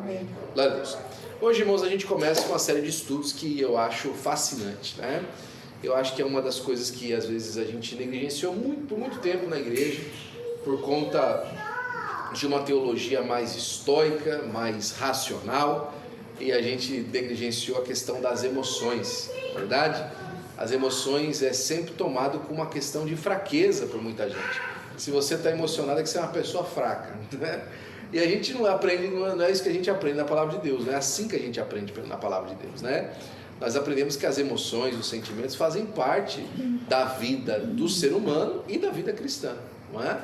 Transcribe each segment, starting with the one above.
Amém. Glória a Deus. Hoje, irmãos, a gente começa uma série de estudos que eu acho fascinante, né? Eu acho que é uma das coisas que às vezes a gente negligenciou por muito tempo na igreja, por conta de uma teologia mais estoica, mais racional, e a gente negligenciou a questão das emoções, verdade? As emoções é sempre tomado como uma questão de fraqueza por muita gente. Se você está emocionado é que você é uma pessoa fraca, né? E a gente não aprende, não é isso que a gente aprende na palavra de Deus, não é assim que a gente aprende na palavra de Deus, né? Nós aprendemos que as emoções, os sentimentos fazem parte da vida do ser humano e da vida cristã, não é?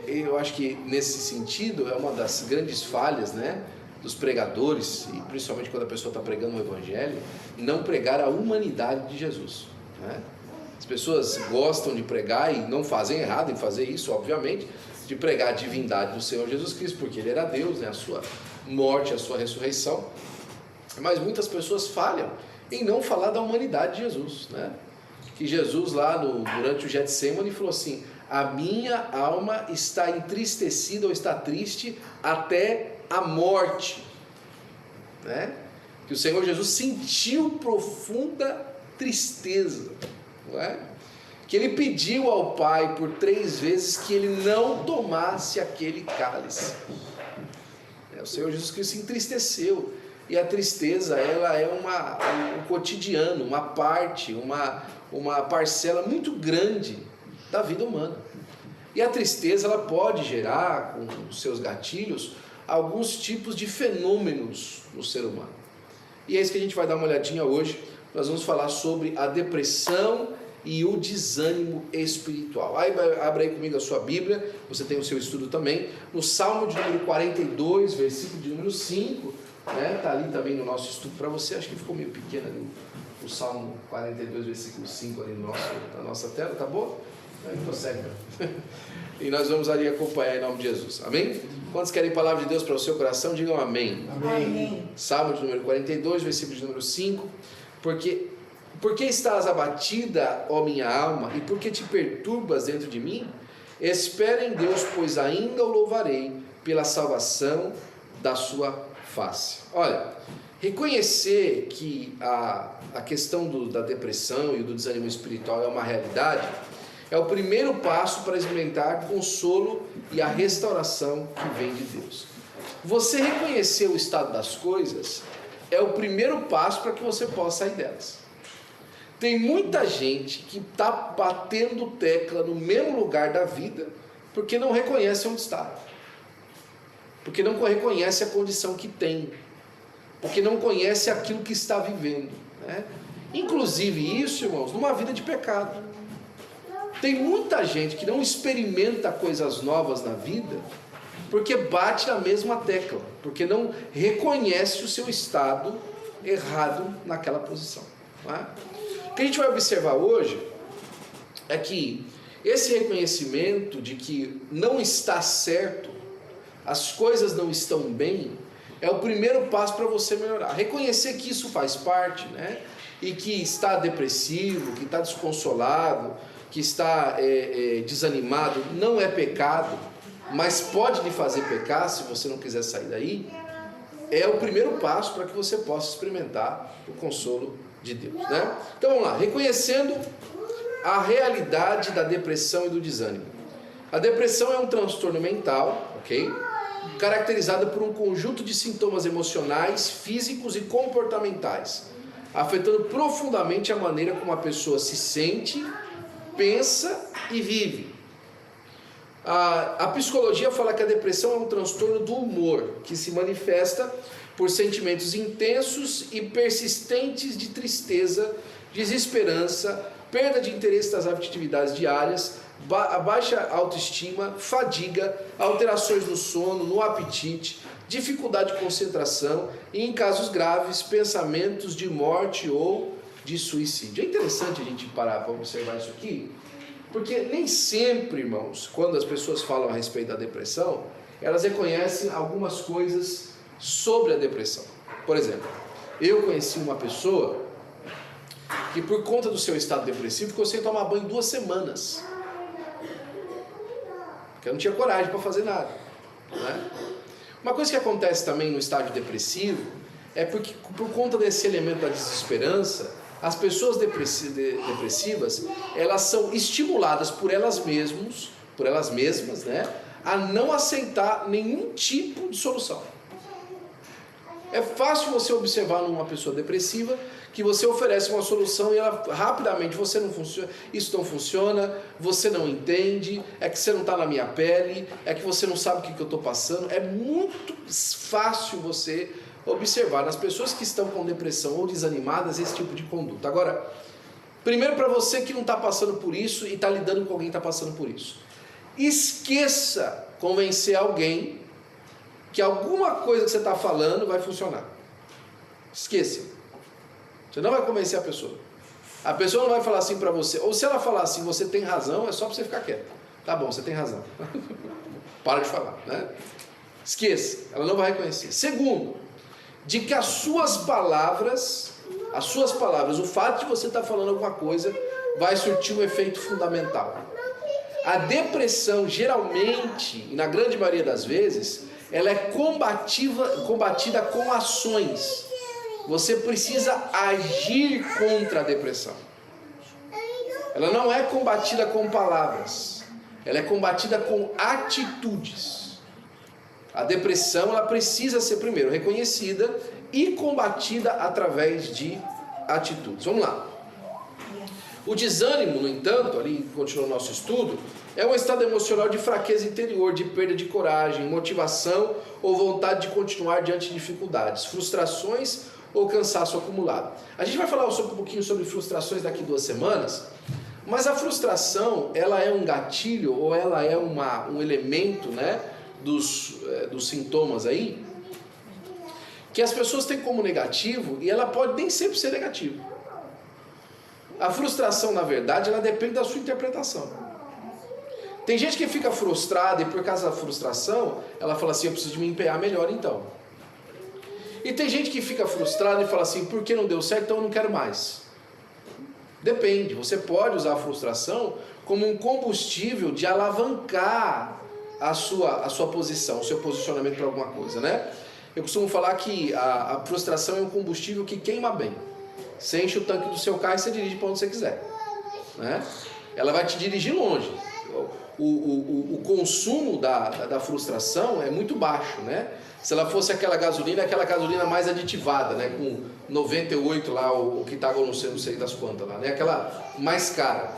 Eu acho que nesse sentido é uma das grandes falhas, né, dos pregadores, e principalmente quando a pessoa está pregando o evangelho, não pregar a humanidade de Jesus, né? As pessoas gostam de pregar, e não fazem errado em fazer isso, obviamente, de pregar a divindade do Senhor Jesus Cristo, porque Ele era Deus, né? A sua morte, a sua ressurreição, mas muitas pessoas falham em não falar da humanidade de Jesus, né? Que Jesus lá durante o Getsemane falou assim: a minha alma está entristecida ou está triste até a morte, né? Que o Senhor Jesus sentiu profunda tristeza, não é? Que ele pediu ao Pai por 3 vezes que ele não tomasse aquele cálice. O Senhor Jesus Cristo se entristeceu, e a tristeza ela é um cotidiano, uma parte, uma parcela muito grande da vida humana. E a tristeza ela pode gerar, com os seus gatilhos, alguns tipos de fenômenos no ser humano. E é isso que a gente vai dar uma olhadinha hoje. Nós vamos falar sobre a depressão e o desânimo espiritual. Abre aí comigo a sua Bíblia, você tem o seu estudo também, no Salmo de número 42, versículo de número 5, né? Está ali também no nosso estudo para você. Acho que ficou meio pequeno ali o Salmo 42, versículo 5 ali na nossa tela, tá bom? Consegue. E nós vamos ali acompanhar em nome de Jesus, amém? Quantos querem a palavra de Deus para o seu coração, digam amém. Amém. Salmo de número 42, versículo de número 5. Por que estás abatida, ó minha alma, e por que te perturbas dentro de mim? Espera em Deus, pois ainda o louvarei pela salvação da sua face. Olha, reconhecer que a questão da depressão e do desânimo espiritual é uma realidade é o primeiro passo para experimentar consolo e a restauração que vem de Deus. Você reconhecer o estado das coisas é o primeiro passo para que você possa sair delas. Tem muita gente que está batendo tecla no mesmo lugar da vida porque não reconhece onde está, porque não reconhece a condição que tem, porque não conhece aquilo que está vivendo, né? Inclusive isso, irmãos, numa vida de pecado. Tem muita gente que não experimenta coisas novas na vida porque bate na mesma tecla, porque não reconhece o seu estado errado naquela posição, não é? O que a gente vai observar hoje é que esse reconhecimento de que não está certo, as coisas não estão bem, é o primeiro passo para você melhorar. Reconhecer que isso faz parte, né? E que está depressivo, que está desconsolado, que está desanimado, não é pecado, mas pode lhe fazer pecar se você não quiser sair daí. É o primeiro passo para que você possa experimentar o consolo de Deus, né? Então vamos lá, reconhecendo a realidade da depressão e do desânimo. A depressão é um transtorno mental, ok? Caracterizado por um conjunto de sintomas emocionais, físicos e comportamentais, afetando profundamente a maneira como a pessoa se sente, pensa e vive. A psicologia fala que a depressão é um transtorno do humor, que se manifesta por sentimentos intensos e persistentes de tristeza, desesperança, perda de interesse nas atividades diárias, baixa autoestima, fadiga, alterações no sono, no apetite, dificuldade de concentração e, em casos graves, pensamentos de morte ou de suicídio. É interessante a gente parar para observar isso aqui, porque nem sempre, irmãos, quando as pessoas falam a respeito da depressão, elas reconhecem algumas coisas sobre a depressão. Por exemplo, eu conheci uma pessoa que, por conta do seu estado depressivo, ficou sem tomar banho 2 semanas, porque eu não tinha coragem para fazer nada, né? Uma coisa que acontece também no estágio depressivo é porque, por conta desse elemento da desesperança, as pessoas depressivas, elas são estimuladas por elas mesmas, né, a não aceitar nenhum tipo de solução. É fácil você observar numa pessoa depressiva que você oferece uma solução e ela rapidamente, você não funciona, isso não funciona, você não entende, é que você não está na minha pele, é que você não sabe o que eu estou passando. É muito fácil você observar nas pessoas que estão com depressão ou desanimadas esse tipo de conduta. Agora, primeiro, para você que não está passando por isso e está lidando com alguém que está passando por isso, esqueça convencer alguém que alguma coisa que você está falando vai funcionar. Esqueça. Você não vai convencer a pessoa. A pessoa não vai falar assim para você. Ou se ela falar assim, você tem razão, é só para você ficar quieto. Tá bom, você tem razão. Para de falar, né? Esqueça. Ela não vai reconhecer. Segundo, de que as suas palavras, o fato de você estar falando alguma coisa, vai surtir um efeito fundamental. A depressão, geralmente, e na grande maioria das vezes, ela é combatida com ações. Você precisa agir contra a depressão. Ela não é combatida com palavras. Ela é combatida com atitudes. A depressão, ela precisa ser primeiro reconhecida e combatida através de atitudes. Vamos lá. O desânimo, no entanto, ali continua o nosso estudo, é um estado emocional de fraqueza interior, de perda de coragem, motivação ou vontade de continuar diante de dificuldades, frustrações ou cansaço acumulado. A gente vai falar um pouquinho sobre frustrações daqui a 2 semanas, mas a frustração, ela é um gatilho ou ela é um elemento, né, dos sintomas aí, que as pessoas têm como negativo e ela pode nem sempre ser negativa. A frustração, na verdade, ela depende da sua interpretação. Tem gente que fica frustrada e por causa da frustração, ela fala assim, eu preciso de me empenhar melhor então. E tem gente que fica frustrada e fala assim, por que não deu certo, então eu não quero mais. Depende, você pode usar a frustração como um combustível de alavancar a sua posição, o seu posicionamento para alguma coisa, né? Eu costumo falar que a frustração é um combustível que queima bem. Você enche o tanque do seu carro e você dirige para onde você quiser, né? Ela vai te dirigir longe. O consumo da frustração é muito baixo, né? Se ela fosse aquela gasolina mais aditivada, né? Com 98 lá, o que tá, não sei das quantas lá, né? Aquela mais cara,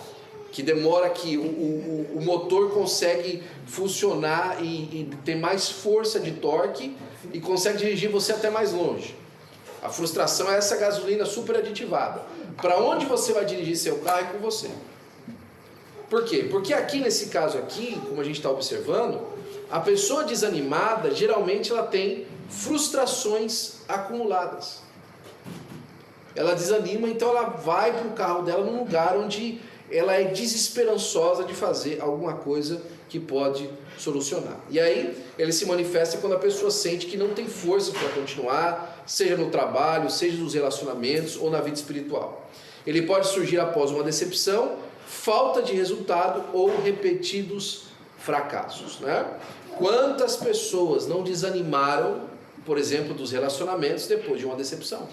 que demora que o motor consegue funcionar e ter mais força de torque e consegue dirigir você até mais longe. A frustração é essa gasolina super aditivada. Para onde você vai dirigir seu carro é com você. Por quê? Porque aqui nesse caso aqui, como a gente está observando, a pessoa desanimada, geralmente ela tem frustrações acumuladas. Ela desanima, então ela vai para o carro dela num lugar onde ela é desesperançosa de fazer alguma coisa que pode solucionar. E aí ele se manifesta quando a pessoa sente que não tem força para continuar, seja no trabalho, seja nos relacionamentos ou na vida espiritual. Ele pode surgir após uma decepção, falta de resultado ou repetidos fracassos, né? Quantas pessoas não desanimaram, por exemplo, dos relacionamentos depois de uma decepção?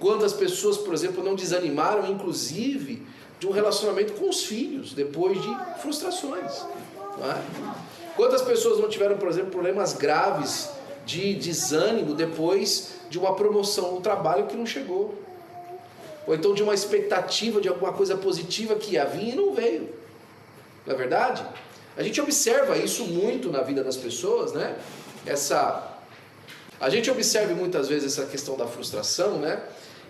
Quantas pessoas, por exemplo, não desanimaram, inclusive, de um relacionamento com os filhos depois de frustrações? Não é? Quantas pessoas não tiveram, por exemplo, problemas graves de desânimo depois de uma promoção no trabalho que não chegou? Ou então de uma expectativa de alguma coisa positiva que ia vir e não veio. Não é verdade? A gente observa isso muito na vida das pessoas, né? A gente observa muitas vezes essa questão da frustração, né?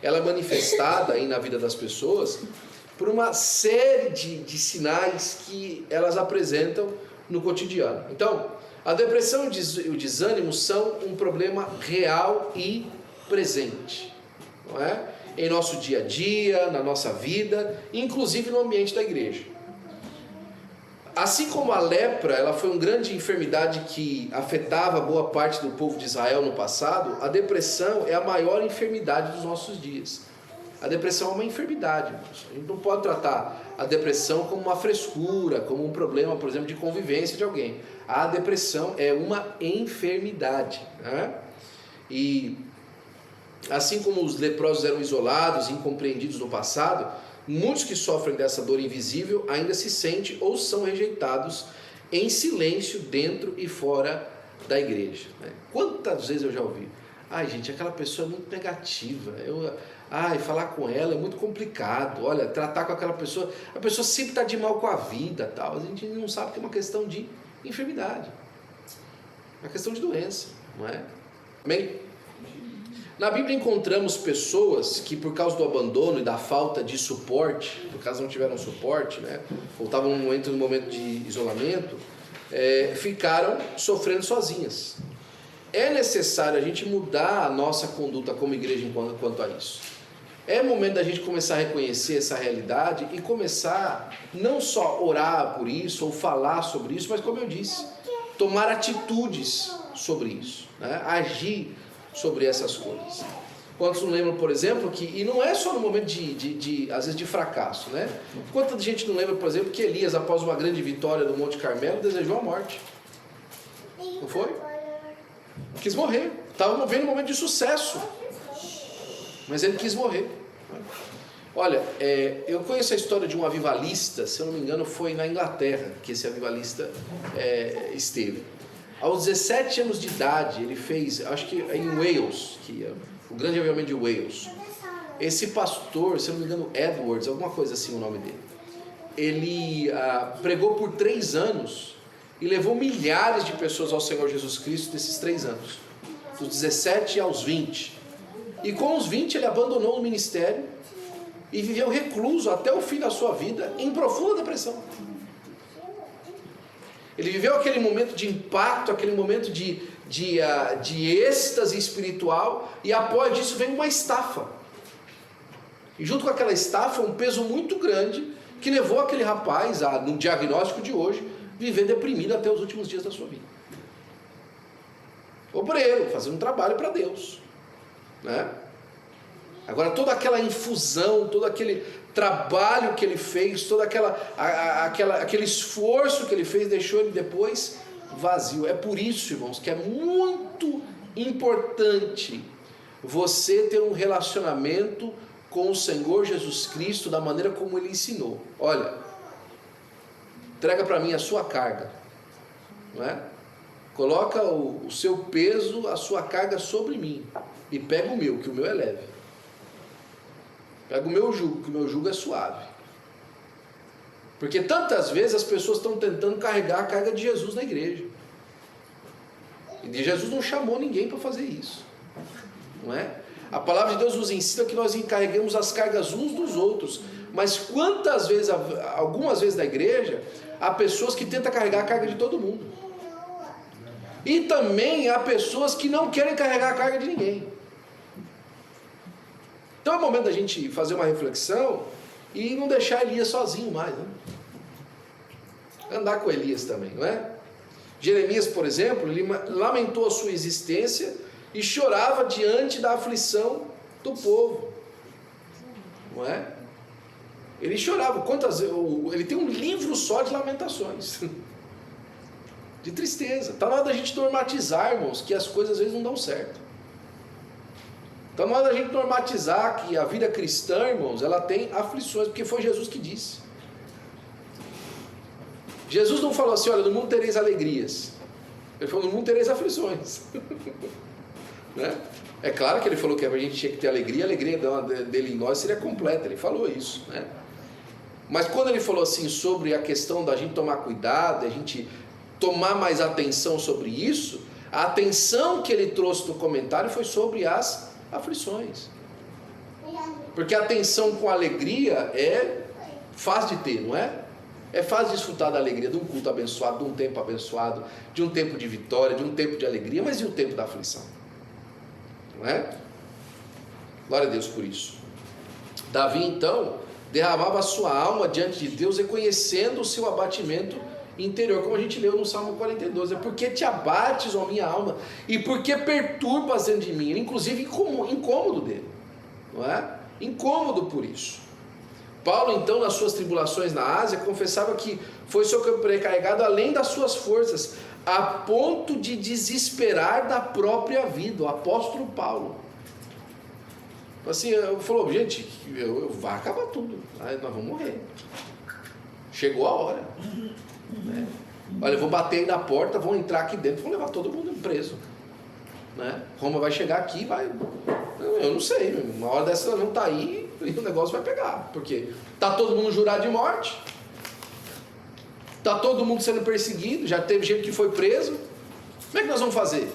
Ela é manifestada aí na vida das pessoas por uma série de sinais que elas apresentam no cotidiano. Então, a depressão e o desânimo são um problema real e presente, não é? Em nosso dia a dia, na nossa vida, inclusive no ambiente da igreja. Assim como a lepra, ela foi uma grande enfermidade que afetava boa parte do povo de Israel no passado, a depressão é a maior enfermidade dos nossos dias. A depressão é uma enfermidade, irmãos. A gente não pode tratar a depressão como uma frescura, como um problema, por exemplo, de convivência de alguém. A depressão é uma enfermidade, né? E assim como os leprosos eram isolados e incompreendidos no passado, muitos que sofrem dessa dor invisível ainda se sentem ou são rejeitados em silêncio dentro e fora da igreja, né? Quantas vezes eu já ouvi: ai gente, aquela pessoa é muito negativa, falar com ela é muito complicado, olha, tratar com aquela pessoa, a pessoa sempre está de mal com a vida, tal. A gente não sabe que é uma questão de enfermidade, uma questão de doença, não é? Amém? Na Bíblia encontramos pessoas que, por causa do abandono e da falta de suporte, por causa não tiveram suporte, né, ou estavam num momento de isolamento, ficaram sofrendo sozinhas. É necessário a gente mudar a nossa conduta como igreja quanto a isso. É momento da gente começar a reconhecer essa realidade e começar não só orar por isso ou falar sobre isso, mas, como eu disse, tomar atitudes sobre isso, né? Agir sobre essas coisas. Quantos não lembram, por exemplo, que, e não é só no momento às vezes de fracasso, né? Quanta gente não lembra, por exemplo, que Elias, após uma grande vitória do Monte Carmelo, desejou a morte? Não foi? Quis morrer. Estava vivendo um momento de sucesso, mas ele quis morrer. Olha, eu conheço a história de um avivalista, se eu não me engano foi na Inglaterra que esse avivalista esteve. Aos 17 anos de idade, ele fez, acho que em Wales, que é o grande avivamento de Wales. Esse pastor, se eu não me engano, Edwards, alguma coisa assim o nome dele, ele pregou por 3 anos e levou milhares de pessoas ao Senhor Jesus Cristo nesses 3 anos, dos 17 aos 20. E com os 20 ele abandonou o ministério e viveu recluso até o fim da sua vida, em profunda depressão. Ele viveu aquele momento de impacto, aquele momento de êxtase espiritual, e após isso vem uma estafa. E junto com aquela estafa, um peso muito grande, que levou aquele rapaz, no diagnóstico de hoje, viver deprimido até os últimos dias da sua vida. Obreiro, fazendo um trabalho para Deus, né? Agora toda aquela infusão, todo aquele trabalho que ele fez, todo aquele esforço que ele fez, deixou ele depois vazio. É por isso, irmãos, que é muito importante você ter um relacionamento com o Senhor Jesus Cristo da maneira como Ele ensinou. Olha, entrega para mim a sua carga, não é? Coloca o seu peso, a sua carga sobre mim, e pega o meu, que o meu é leve. Pega o meu jugo, que o meu jugo é suave. Porque tantas vezes as pessoas estão tentando carregar a carga de Jesus na igreja. E Jesus não chamou ninguém para fazer isso, não é? A palavra de Deus nos ensina que nós encarreguemos as cargas uns dos outros. Mas quantas vezes, algumas vezes na igreja, há pessoas que tentam carregar a carga de todo mundo. E também há pessoas que não querem carregar a carga de ninguém. Então é o momento da gente fazer uma reflexão e não deixar Elias sozinho mais, né? Andar com Elias também, não é? Jeremias, por exemplo, ele lamentou a sua existência e chorava diante da aflição do povo, não é? Ele chorava, ele tem um livro só de lamentações, de tristeza. Está na hora da gente normatizar, irmãos, que as coisas às vezes não dão certo. Está na hora da gente normatizar que a vida cristã, irmãos, ela tem aflições, porque foi Jesus que disse. Jesus não falou assim, olha, no mundo tereis alegrias. Ele falou, no mundo tereis aflições. Né? É claro que ele falou que a gente tinha que ter alegria, a alegria dele em nós seria completa, ele falou isso, né? Mas quando ele falou assim sobre a questão da gente tomar cuidado, a gente tomar mais atenção sobre isso, a atenção que ele trouxe no comentário foi sobre as aflições. Porque a atenção com alegria é fácil de ter, não é? É fácil desfrutar da alegria de um culto abençoado, de um tempo abençoado, de um tempo de vitória, de um tempo de alegria, mas e o tempo da aflição? Não é? Glória a Deus por isso. Davi então derramava a sua alma diante de Deus, reconhecendo o seu abatimento interior, como a gente leu no Salmo 42, é porque te abates, ó minha alma, e porque perturbas dentro de mim, inclusive incômodo dele, não é? incômodo por isso. Paulo, então, nas suas tribulações na Ásia, confessava que foi sobrecarregado além das suas forças, a ponto de desesperar da própria vida. O apóstolo Paulo. Assim, falou, gente, vai acabar tudo, nós vamos morrer. Chegou a hora. Né? Olha, eu vou bater aí na porta, vão entrar aqui dentro, vão levar todo mundo preso. Né? Roma vai chegar aqui, vai... Eu não sei, uma hora dessa não está aí e o negócio vai pegar. Porque está todo mundo jurado de morte, está todo mundo sendo perseguido, já teve gente que foi preso. Como é que nós vamos fazer?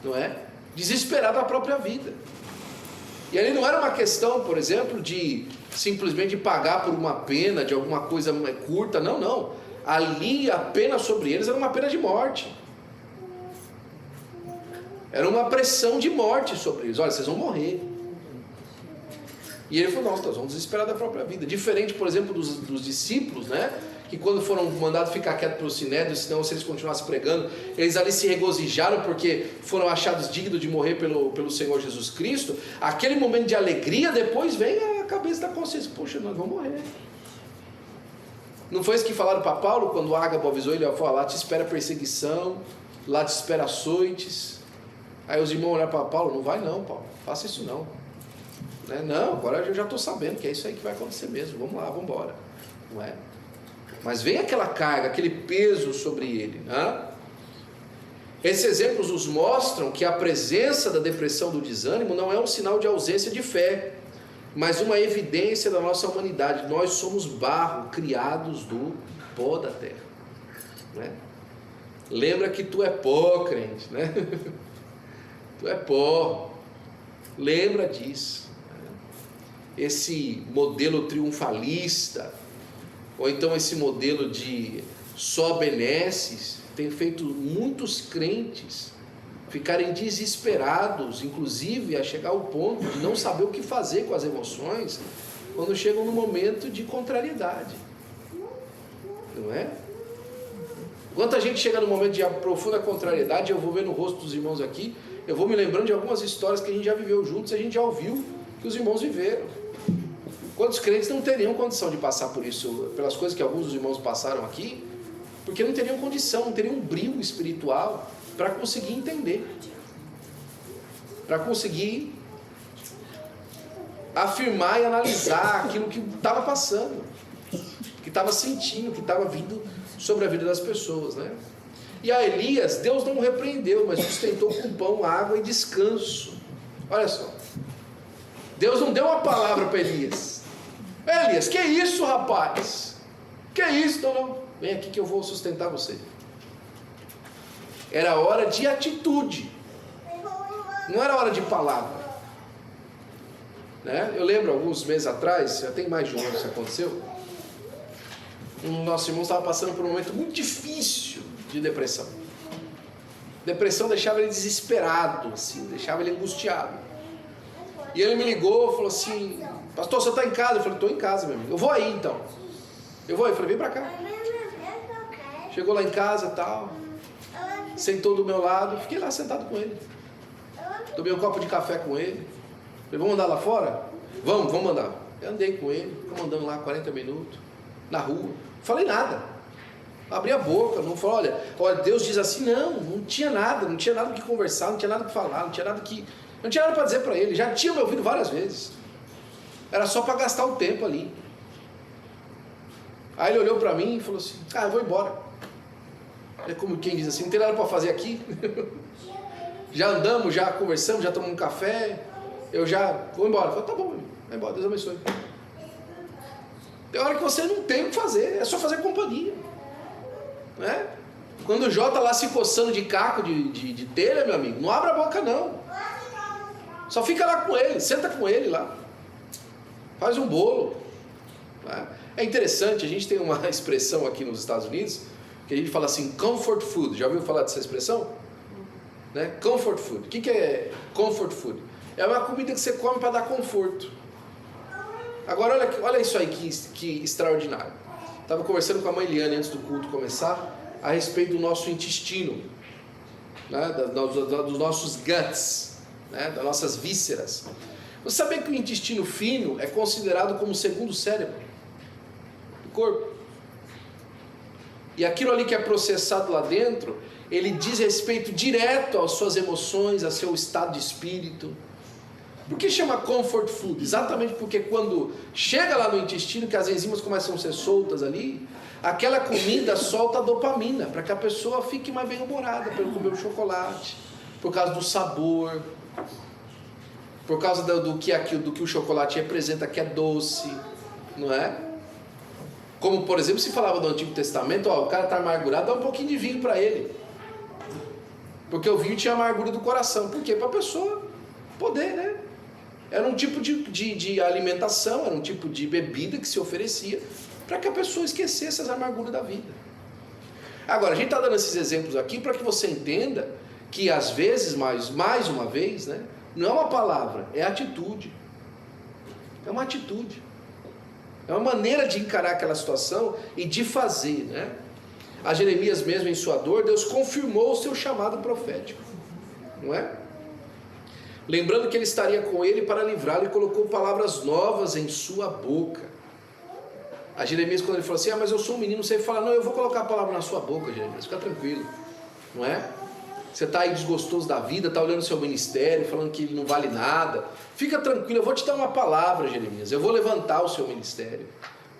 Não é? Desesperar da própria vida. E ali não era uma questão, por exemplo, de simplesmente pagar por uma pena, de alguma coisa curta, não. Ali a pena sobre eles era uma pena de morte. Era uma pressão de morte sobre eles. Olha, vocês vão morrer. E ele falou, não, nós vamos desesperar da própria vida. Diferente, por exemplo, dos discípulos, né? Que quando foram mandados ficar quietos pelo Sinédrio, senão se eles continuassem pregando, eles ali se regozijaram porque foram achados dignos de morrer pelo Senhor Jesus Cristo. Aquele momento de alegria, depois vem a cabeça da consciência, poxa, nós vamos morrer. Não foi isso que falaram para Paulo, quando o Ágabo avisou ele, falou, lá te espera perseguição, lá te espera açoites. Aí os irmãos olharam para Paulo, não vai não, Paulo, faça isso não. Né? Não, agora eu já estou sabendo que é isso aí que vai acontecer mesmo, vamos lá, vamos embora. Não é? Mas vem aquela carga, aquele peso sobre ele. Né? Esses exemplos nos mostram que a presença da depressão, do desânimo, não é um sinal de ausência de fé, mas uma evidência da nossa humanidade. Nós somos barro, criados do pó da terra. Né? Lembra que tu é pó, crente. Né? Tu é pó. Lembra disso. Né? Esse modelo triunfalista, ou então esse modelo de só benesses, tem feito muitos crentes ficarem desesperados, inclusive a chegar ao ponto de não saber o que fazer com as emoções, quando chegam no momento de contrariedade. Não é? Quando a gente chega no momento de profunda contrariedade, eu vou ver no rosto dos irmãos aqui, eu vou me lembrando de algumas histórias que a gente já viveu juntos, a gente já ouviu que os irmãos viveram. Quantos crentes não teriam condição de passar por isso, pelas coisas que alguns dos irmãos passaram aqui, porque não teriam condição, não teriam um brilho espiritual para conseguir entender, para conseguir afirmar e analisar aquilo que estava passando, que estava sentindo, que estava vindo sobre a vida das pessoas, né? E a Elias, Deus não o repreendeu, mas sustentou com pão, água e descanso. Olha só, Deus não deu uma palavra para Elias. Elias, que isso, rapaz? Que isso? Não, vem aqui que eu vou sustentar você. Era hora de atitude, não era hora de palavra. Né? Eu lembro alguns meses atrás, já tem mais de um ano que isso aconteceu, um nosso irmão estava passando por um momento muito difícil de depressão. Depressão deixava ele desesperado, assim, deixava ele angustiado. E ele me ligou e falou assim, pastor, você está em casa? Eu falei, estou em casa, meu amigo. Eu vou aí então. Eu falei, vem para cá. Chegou lá em casa e tal, sentou do meu lado, fiquei lá sentado com ele. Tomei um copo de café com ele. Falei, vamos andar lá fora? Vamos andar. Eu andei com ele, ficamos andando lá 40 minutos, na rua. Não falei nada. Abri a boca, não falei, olha, Deus diz assim, não tinha nada o que conversar, não tinha nada o que falar, não tinha nada para dizer para ele, já tinha me ouvido várias vezes, era só para gastar o tempo ali. Aí ele olhou para mim e falou assim, eu vou embora. É como quem diz assim, não tem nada para fazer aqui, já andamos, já conversamos, já tomamos um café, eu já vou embora. Eu falei, tá bom, vai embora, Deus abençoe. Tem hora que você não tem o que fazer, é só fazer companhia. Né? Quando o Jota lá se coçando de caco de telha, meu amigo, não abre a boca não, só fica lá com ele, senta com ele lá, faz um bolo. Né? É interessante, a gente tem uma expressão aqui nos Estados Unidos que a gente fala assim, comfort food. Já ouviu falar dessa expressão? Né? Comfort food. O que é comfort food? É uma comida que você come para dar conforto. Agora olha isso aí que extraordinário. Estava conversando com a mãe Liane antes do culto começar a respeito do nosso intestino, né? dos nossos guts, né? Das nossas vísceras. Você sabia que o intestino fino é considerado como o segundo cérebro do corpo? E aquilo ali que é processado lá dentro, ele diz respeito direto às suas emoções, ao seu estado de espírito. Por que chama comfort food? Exatamente porque quando chega lá no intestino, que as enzimas começam a ser soltas ali, aquela comida solta dopamina, para que a pessoa fique mais bem-humorada, para comer o chocolate, por causa do sabor, por causa do que o chocolate representa, que é doce, não é? Como, por exemplo, se falava do Antigo Testamento, ó, o cara está amargurado, dá um pouquinho de vinho para ele. Porque o vinho tinha amargura do coração. Por quê? Para a pessoa poder, né? Era um tipo de alimentação, era um tipo de bebida que se oferecia para que a pessoa esquecesse as amarguras da vida. Agora, a gente está dando esses exemplos aqui para que você entenda que às vezes, mais uma vez, né, não é uma palavra, é atitude. É uma atitude. É uma maneira de encarar aquela situação e de fazer, né? A Jeremias mesmo, em sua dor, Deus confirmou o seu chamado profético, não é? Lembrando que ele estaria com ele para livrá-lo, e colocou palavras novas em sua boca. A Jeremias, quando ele falou assim, mas eu sou um menino, você fala, não, eu vou colocar a palavra na sua boca, Jeremias, fica tranquilo, não é? Você está aí desgostoso da vida, está olhando o seu ministério, falando que ele não vale nada, fica tranquilo, eu vou te dar uma palavra, Jeremias, eu vou levantar o seu ministério,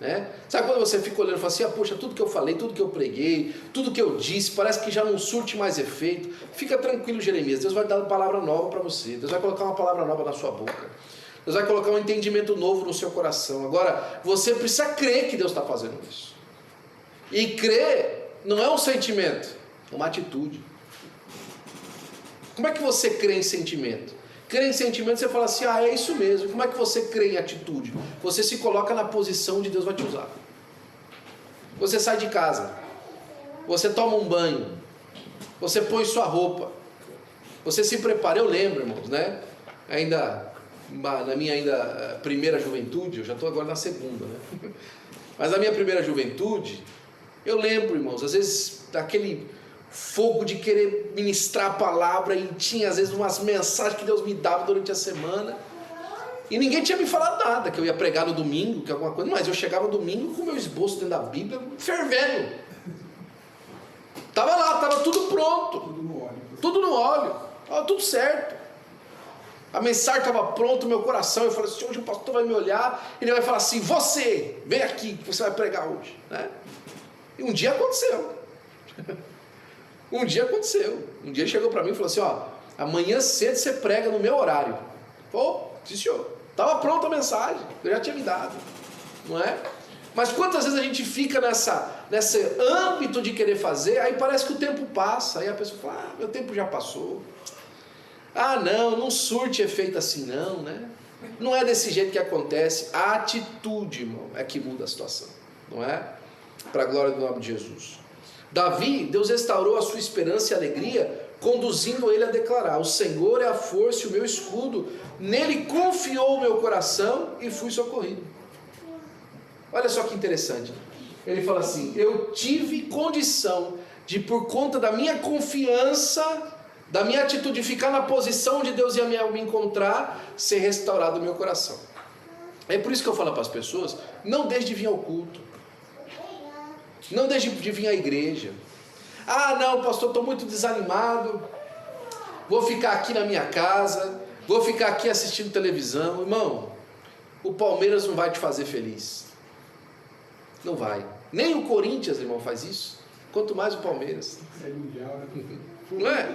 né? Sabe quando você fica olhando e fala assim, poxa, tudo que eu falei, tudo que eu preguei, tudo que eu disse, parece que já não surte mais efeito. Fica tranquilo, Jeremias, Deus vai dar uma palavra nova para você, Deus vai colocar uma palavra nova na sua boca, Deus vai colocar um entendimento novo no seu coração. Agora, você precisa crer que Deus está fazendo isso, e crer não é um sentimento, é uma atitude. Como é que você crê em sentimento? Crê em sentimento, você fala assim, é isso mesmo. Como é que você crê em atitude? Você se coloca na posição onde Deus vai te usar. Você sai de casa, você toma um banho, você põe sua roupa, você se prepara. Eu lembro, irmãos, né? Na minha primeira juventude, eu já estou agora na segunda, né? Mas na minha primeira juventude, eu lembro, irmãos, às vezes daquele fogo de querer ministrar a palavra, e tinha às vezes umas mensagens que Deus me dava durante a semana, e ninguém tinha me falado nada, que eu ia pregar no domingo, que alguma coisa, mas eu chegava no domingo com o meu esboço dentro da Bíblia, fervendo, estava lá, estava tudo pronto, tudo no óleo, estava tudo certo, a mensagem estava pronta, meu coração. Eu falei assim, hoje o pastor vai me olhar, ele vai falar assim, você, vem aqui, que você vai pregar hoje, né? E um dia aconteceu. Um dia ele chegou para mim e falou assim, amanhã cedo você prega no meu horário. Sim senhor, estava pronta a mensagem, eu já tinha me dado, não é? Mas quantas vezes a gente fica nesse âmbito de querer fazer, aí parece que o tempo passa, aí a pessoa fala, meu tempo já passou, não surte efeito assim não, né? Não é desse jeito que acontece. A atitude, irmão, é que muda a situação, não é? Para a glória do nome de Jesus. Davi, Deus restaurou a sua esperança e alegria, conduzindo ele a declarar, o Senhor é a força e o meu escudo, nele confiou o meu coração e fui socorrido. Olha só que interessante, ele fala assim, eu tive condição de, por conta da minha confiança, da minha atitude de ficar na posição onde Deus ia me encontrar, ser restaurado o meu coração. É por isso que eu falo para as pessoas, não deixe de vir ao culto, não deixe de vir à igreja. Não, pastor, estou muito desanimado, vou ficar aqui na minha casa, vou ficar aqui assistindo televisão. Irmão, o Palmeiras não vai te fazer feliz, não vai, nem o Corinthians, irmão, faz isso, quanto mais o Palmeiras, não é?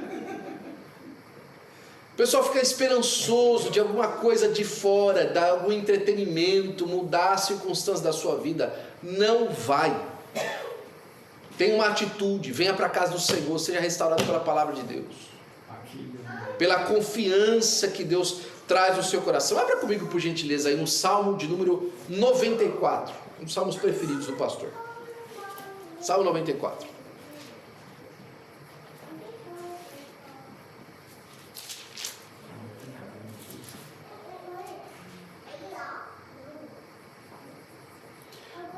O pessoal fica esperançoso de alguma coisa de fora, de algum entretenimento, mudar as circunstâncias da sua vida. Não vai. Tenha uma atitude, venha para a casa do Senhor, seja restaurado pela palavra de Deus, pela confiança que Deus traz no seu coração. Abra comigo, por gentileza, aí no Salmo de número 94, um dos salmos preferidos do pastor. Salmo 94.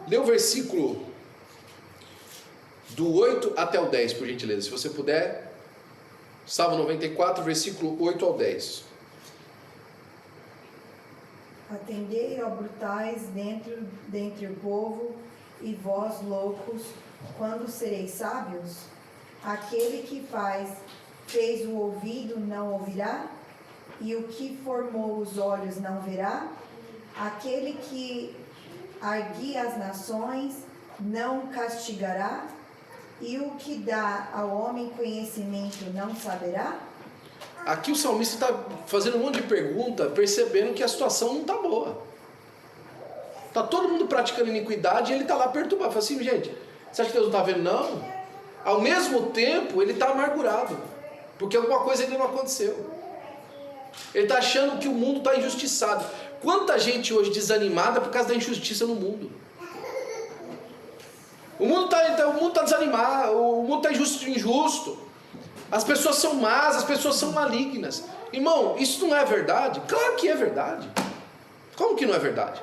Lê o versículo do 8 até o 10, por gentileza, se você puder. Salmo 94, versículo 8 ao 10. Atendei, ó brutais, dentre o povo, e vós, loucos, quando sereis sábios? Aquele que fez o ouvido não ouvirá? E o que formou os olhos não verá? Aquele que argue as nações não castigará? E o que dá ao homem conhecimento não saberá? Aqui o salmista está fazendo um monte de pergunta, percebendo que a situação não está boa. Está todo mundo praticando iniquidade e ele está lá perturbado. Fala assim, gente, você acha que Deus não está vendo? Não. Ao mesmo tempo, ele está amargurado, porque alguma coisa ainda não aconteceu. Ele está achando que o mundo está injustiçado. Quanta gente hoje desanimada por causa da injustiça no mundo. O mundo está desanimado, o mundo está injusto. As pessoas são más, as pessoas são malignas. Irmão, isso não é verdade? Claro que é verdade. Como que não é verdade?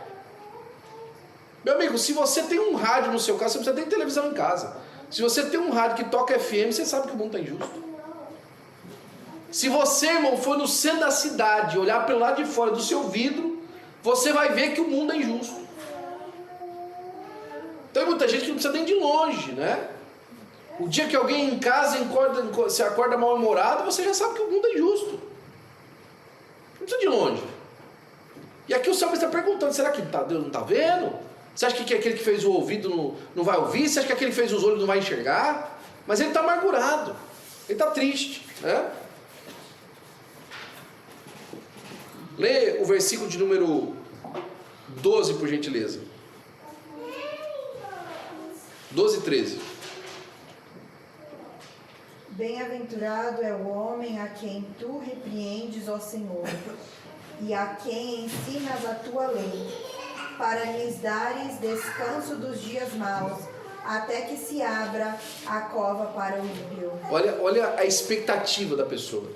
Meu amigo, se você tem um rádio no seu carro, você precisa ter televisão em casa. Se você tem um rádio que toca FM, você sabe que o mundo está injusto. Se você, irmão, for no centro da cidade, olhar pelo lado de fora do seu vidro, você vai ver que o mundo é injusto. Então tem muita gente que não precisa nem de longe, né? O dia que alguém em casa se acorda mal-humorado, você já sabe que o mundo é injusto. Não precisa de longe. E aqui o salmista está perguntando, será que Deus não está vendo? Você acha que aquele que fez o ouvido não vai ouvir? Você acha que aquele que fez os olhos não vai enxergar? Mas ele está amargurado, ele está triste, né? Lê o versículo de número 12, por gentileza. 12 e 13. Bem-aventurado é o homem a quem tu repreendes, ó Senhor, e a quem ensinas a tua lei, para lhes dares descanso dos dias maus, até que se abra a cova para o ímpio. Olha a expectativa da pessoa.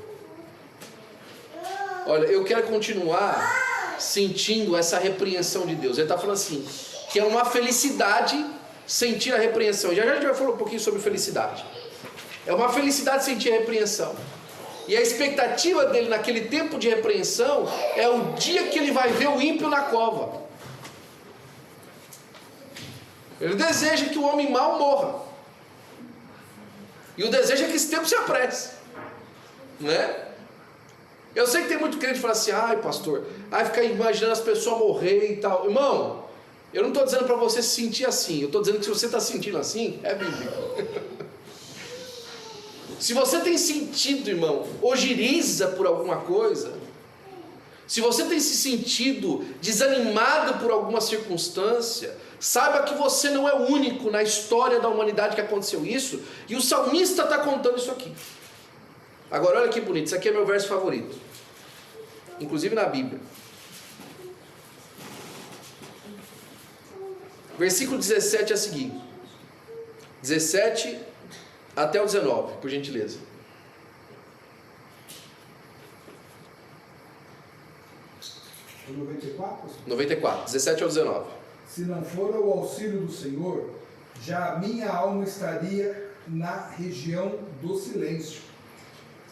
Olha, eu quero continuar sentindo essa repreensão de Deus. Ele está falando assim, que é uma felicidade sentir a repreensão. Já a gente vai falar um pouquinho sobre felicidade. É uma felicidade sentir a repreensão. E a expectativa dele naquele tempo de repreensão é o dia que ele vai ver o ímpio na cova. Ele deseja que o homem mau morra. E o desejo é que esse tempo se apresse. Né? Eu sei que tem muito crente que fala assim, ai pastor, fica imaginando as pessoas morrer e tal. Irmão, eu não estou dizendo para você se sentir assim. Eu estou dizendo que se você está sentindo assim, é bíblico. Se você tem sentido, irmão, ojeriza por alguma coisa, se você tem se sentido desanimado por alguma circunstância, saiba que você não é o único na história da humanidade que aconteceu isso, e o salmista está contando isso aqui. Agora olha que bonito, isso aqui é meu verso favorito, inclusive na Bíblia. Versículo 17 é o seguinte, 17 até o 19, por gentileza. 94, 17 ao 19. Se não for o auxílio do Senhor, já a minha alma estaria na região do silêncio.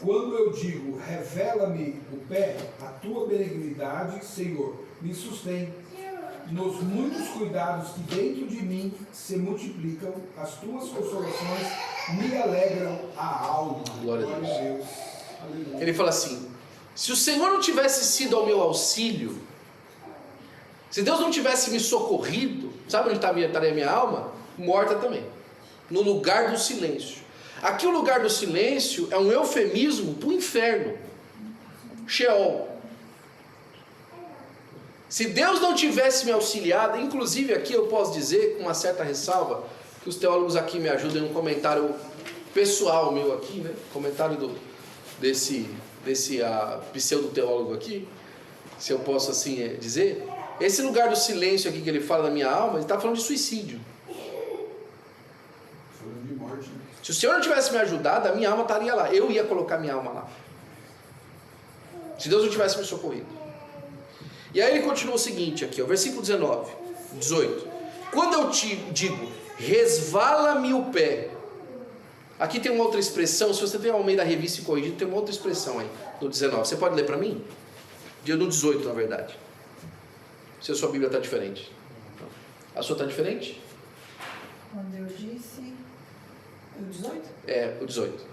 Quando eu digo, revela-me o pé, a tua benignidade, Senhor, me sustém. Nos muitos cuidados que dentro de mim se multiplicam, as tuas consolações me alegram a alma. Glória a Deus. Ele fala assim, se o Senhor não tivesse sido ao meu auxílio, se Deus não tivesse me socorrido, sabe onde estaria a minha alma? Morta também, no lugar do silêncio. Aqui o lugar do silêncio é um eufemismo para o inferno, Sheol. Se Deus não tivesse me auxiliado, inclusive aqui eu posso dizer com uma certa ressalva, que os teólogos aqui me ajudem no comentário pessoal meu aqui, né? Comentário desse pseudo-teólogo aqui, se eu posso assim dizer. Esse lugar do silêncio aqui que ele fala na minha alma, ele está falando de suicídio. De morte. Se o Senhor não tivesse me ajudado, a minha alma estaria lá, eu ia colocar minha alma lá. Se Deus não tivesse me socorrido. E aí ele continua o seguinte aqui, ó, versículo 19, 18. Quando eu te digo, resvala-me o pé. Aqui tem uma outra expressão, se você tem ao meio da revista e corrigido, tem uma outra expressão aí, no 19. Você pode ler para mim? No 18, na verdade. se a sua Bíblia está diferente. A sua está diferente? Quando eu disse... O 18? É, o 18.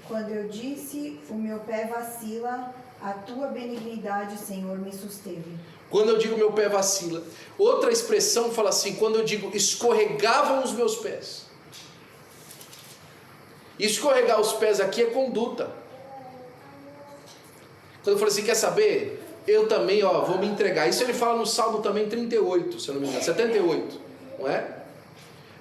Quando eu disse, o meu pé vacila, a tua benignidade, Senhor, me susteve. Quando eu digo meu pé vacila. Outra expressão fala assim, quando eu digo escorregavam os meus pés. Escorregar os pés aqui é conduta. Quando eu falo assim, quer saber? Eu também, vou me entregar. Isso ele fala no Salmo também 38, se eu não me engano, 78, não é?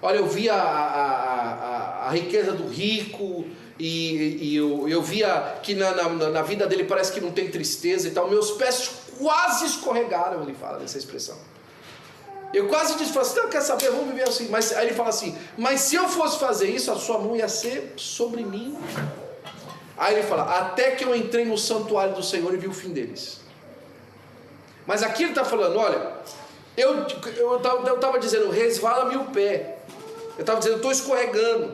Olha, eu vi a riqueza do rico, e eu via que na vida dele parece que não tem tristeza e tal. Meus pés quase escorregaram, ele fala nessa expressão. Eu quase disse assim, não, quer saber, vamos viver assim. Mas aí ele fala assim, mas se eu fosse fazer isso, a sua mão ia ser sobre mim. Aí ele fala, até que eu entrei no santuário do Senhor e vi o fim deles. Mas aqui ele está falando, olha, eu estava dizendo, resvala-me o pé. Eu estava dizendo, eu estou escorregando.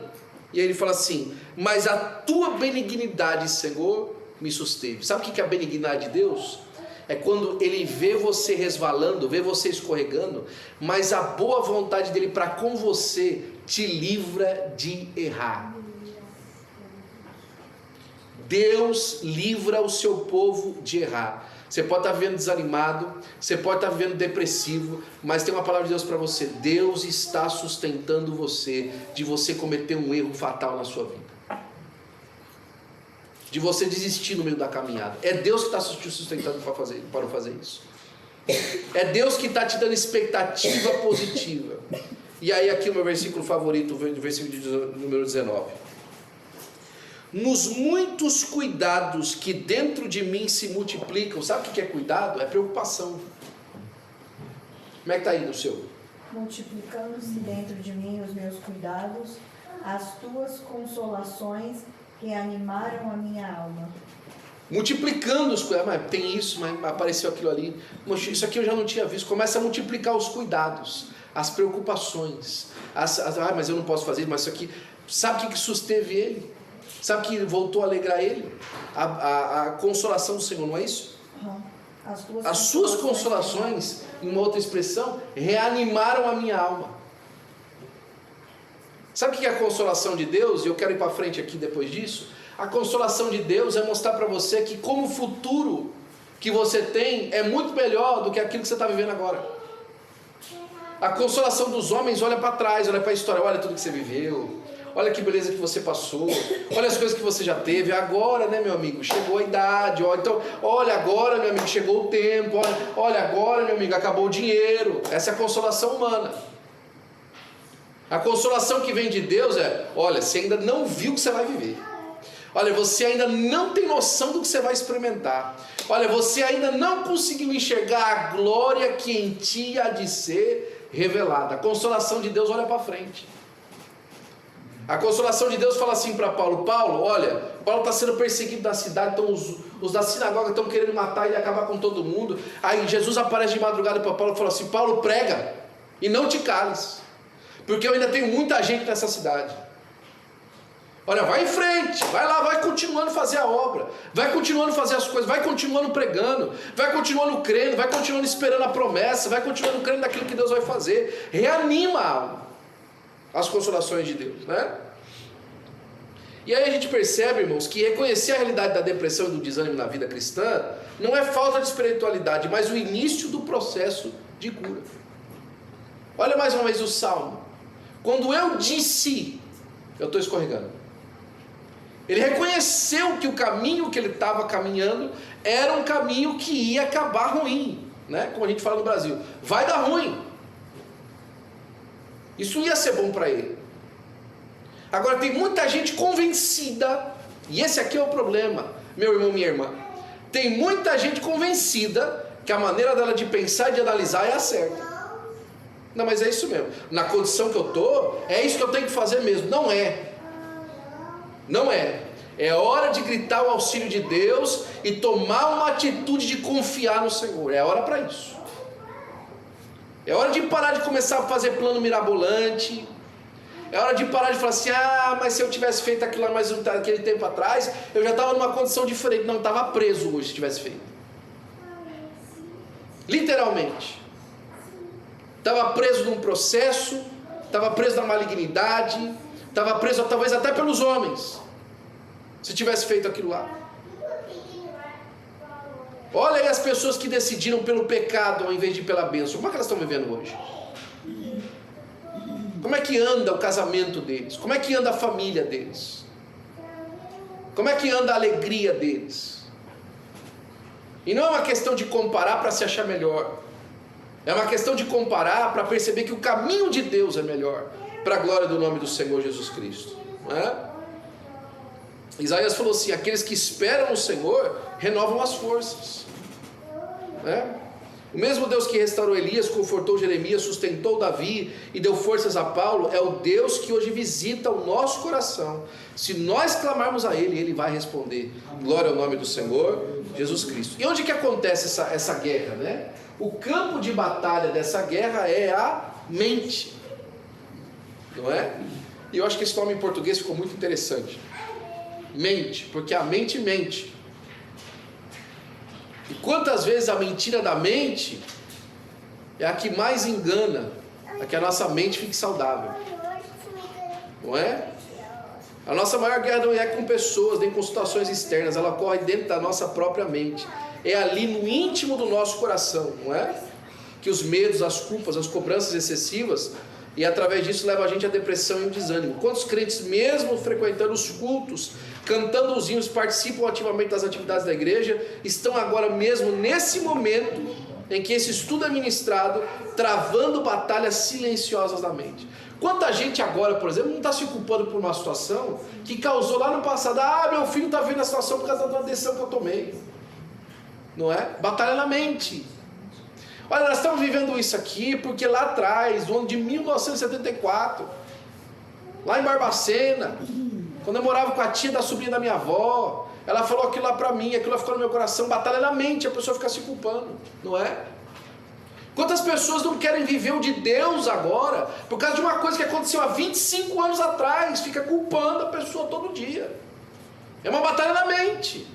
E aí ele fala assim, mas a tua benignidade, Senhor, me susteve. Sabe o que é a benignidade de Deus? É quando ele vê você resvalando, vê você escorregando, mas a boa vontade dele para com você te livra de errar. Deus livra o seu povo de errar. Você pode estar vivendo desanimado, você pode estar vivendo depressivo, mas tem uma palavra de Deus para você. Deus está sustentando você de você cometer um erro fatal na sua vida, de você desistir no meio da caminhada. É Deus que está te sustentando para fazer isso. É Deus que está te dando expectativa positiva. E aí aqui o meu versículo favorito, o versículo número 19. Nos muitos cuidados que dentro de mim se multiplicam. Sabe o que é cuidado? É preocupação. Como é que está aí no seu? Multiplicando-se dentro de mim os meus cuidados, as tuas consolações reanimaram a minha alma. Multiplicando os cuidados. Mas tem isso, mas apareceu aquilo ali. Isso aqui eu já não tinha visto. Começa a multiplicar os cuidados, as preocupações. Mas eu não posso fazer isso, mas isso aqui. Sabe o que susteve ele? Sabe que voltou a alegrar ele? A consolação do Senhor, não é isso? As suas consolações, em uma outra expressão, reanimaram a minha alma. Sabe o que é a consolação de Deus? E eu quero ir para frente aqui depois disso. A consolação de Deus é mostrar para você que como o futuro que você tem é muito melhor do que aquilo que você está vivendo agora. A consolação dos homens olha para trás, olha para a história, olha tudo que você viveu. Olha que beleza que você passou, olha as coisas que você já teve. Agora, né, meu amigo, chegou a idade. Olha agora, meu amigo, chegou o tempo. Olha agora, meu amigo, acabou o dinheiro. Essa é a consolação humana. A consolação que vem de Deus é, olha, você ainda não viu o que você vai viver. Olha, você ainda não tem noção do que você vai experimentar. Olha, você ainda não conseguiu enxergar a glória que em ti há de ser revelada. A consolação de Deus olha para frente. A consolação de Deus fala assim para Paulo, olha, Paulo está sendo perseguido na cidade, então os da sinagoga estão querendo matar ele e acabar com todo mundo. Aí Jesus aparece de madrugada para Paulo e fala assim, Paulo, prega e não te cales, porque eu ainda tenho muita gente nessa cidade. Olha, vai em frente, vai lá, vai continuando a fazer a obra, vai continuando a fazer as coisas, vai continuando pregando, vai continuando crendo, vai continuando esperando a promessa, vai continuando crendo naquilo que Deus vai fazer. Reanima a alma. As consolações de Deus, né? E aí a gente percebe, irmãos, que reconhecer a realidade da depressão e do desânimo na vida cristã não é falta de espiritualidade, mas o início do processo de cura. Olha mais uma vez o Salmo. Quando eu disse, eu estou escorregando. Ele reconheceu que o caminho que ele estava caminhando era um caminho que ia acabar ruim, né? Como a gente fala no Brasil, vai dar ruim. Isso ia ser bom para ele. Agora tem muita gente convencida, e esse aqui é o problema, meu irmão, minha irmã. Tem muita gente convencida que a maneira dela de pensar e de analisar é a certa. Não, mas é isso mesmo. Na condição que eu estou, é isso que eu tenho que fazer mesmo. Não é. Não é. É hora de gritar o auxílio de Deus e tomar uma atitude de confiar no Senhor. É hora para isso. É hora de parar de começar a fazer plano mirabolante. É hora de parar de falar assim, mas se eu tivesse feito aquilo lá mais aquele tempo atrás, eu já estava numa condição diferente. Não, estava preso hoje se tivesse feito. Literalmente. estava preso num processo, estava preso na malignidade, estava preso talvez até pelos homens, se tivesse feito aquilo lá. Olha aí as pessoas que decidiram pelo pecado ao invés de pela bênção, como é que elas estão vivendo hoje? Como é que anda o casamento deles? Como é que anda a família deles? Como é que anda a alegria deles? E não é uma questão de comparar para se achar melhor. É uma questão de comparar para perceber que o caminho de Deus é melhor, para a glória do nome do Senhor Jesus Cristo. Não é? Isaías falou assim: aqueles que esperam no Senhor renovam as forças. Não é? O mesmo Deus que restaurou Elias, confortou Jeremias, sustentou Davi e deu forças a Paulo, é o Deus que hoje visita o nosso coração. Se nós clamarmos a Ele, Ele vai responder. Glória ao nome do Senhor Jesus Cristo. E onde que acontece essa guerra, né? O campo de batalha dessa guerra é a mente, não é? E eu acho que esse nome em português ficou muito interessante. Mente, porque a mente mente. E quantas vezes a mentira da mente é a que mais engana, a que a nossa mente fique saudável, não é? A nossa maior guerra não é com pessoas, nem com situações externas, ela ocorre dentro da nossa própria mente. É ali no íntimo do nosso coração, não é? Que os medos, as culpas, as cobranças excessivas, e através disso leva a gente à depressão e ao desânimo. Quantos crentes, mesmo frequentando os cultos, cantando os hinos, participam ativamente das atividades da igreja, estão agora mesmo nesse momento em que esse estudo é ministrado, travando batalhas silenciosas na mente. Quanta gente agora, por exemplo, não está se culpando por uma situação que causou lá no passado: ah, meu filho está vendo a situação por causa da decisão que eu tomei. Não é? Batalha na mente. Olha, nós estamos vivendo isso aqui porque lá atrás, no ano de 1974, lá em Barbacena, quando eu morava com a tia da sobrinha da minha avó, ela falou aquilo lá para mim, aquilo lá ficou no meu coração. Batalha na mente, a pessoa fica se culpando, não é? Quantas pessoas não querem viver o de Deus agora, por causa de uma coisa que aconteceu há 25 anos atrás, fica culpando a pessoa todo dia. É uma batalha na mente.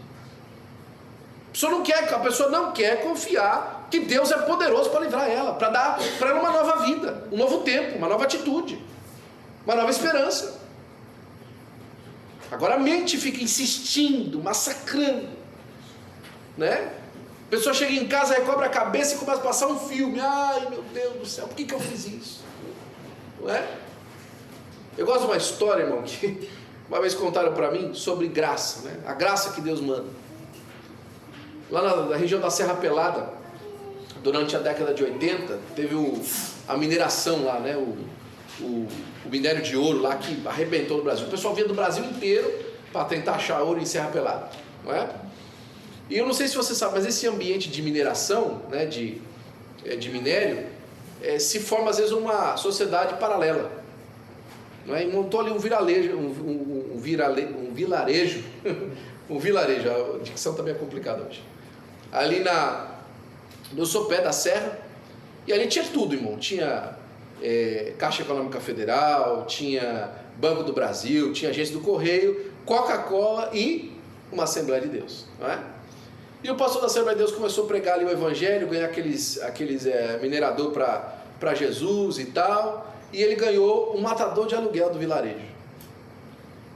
A pessoa não quer confiar que Deus é poderoso para livrar ela, para dar para ela uma nova vida, um novo tempo, uma nova atitude, uma nova esperança. Agora a mente fica insistindo, massacrando, né? A pessoa chega em casa, recobre a cabeça e começa a passar um filme. Ai, meu Deus do céu, por que eu fiz isso? Não é? Eu gosto de uma história, irmão, que uma vez contaram para mim sobre graça, né? A graça que Deus manda. Lá na região da Serra Pelada, durante a década de 80, teve a mineração lá, né? O minério de ouro lá que arrebentou no Brasil. O pessoal vinha do Brasil inteiro para tentar achar ouro em Serra Pelada, não é? E eu não sei se você sabe, mas esse ambiente de mineração, né, de minério, se forma às vezes uma sociedade paralela, não é? E montou ali um vilarejo, a dicção também é complicada hoje, ali no sopé da serra, e ali tinha tudo, irmão. Tinha Caixa Econômica Federal, tinha Banco do Brasil, tinha agência do Correio, Coca-Cola e uma Assembleia de Deus, não é? E o pastor da Assembleia de Deus começou a pregar ali o Evangelho, ganhar aqueles minerador para Jesus e tal, e ele ganhou um matador de aluguel do vilarejo.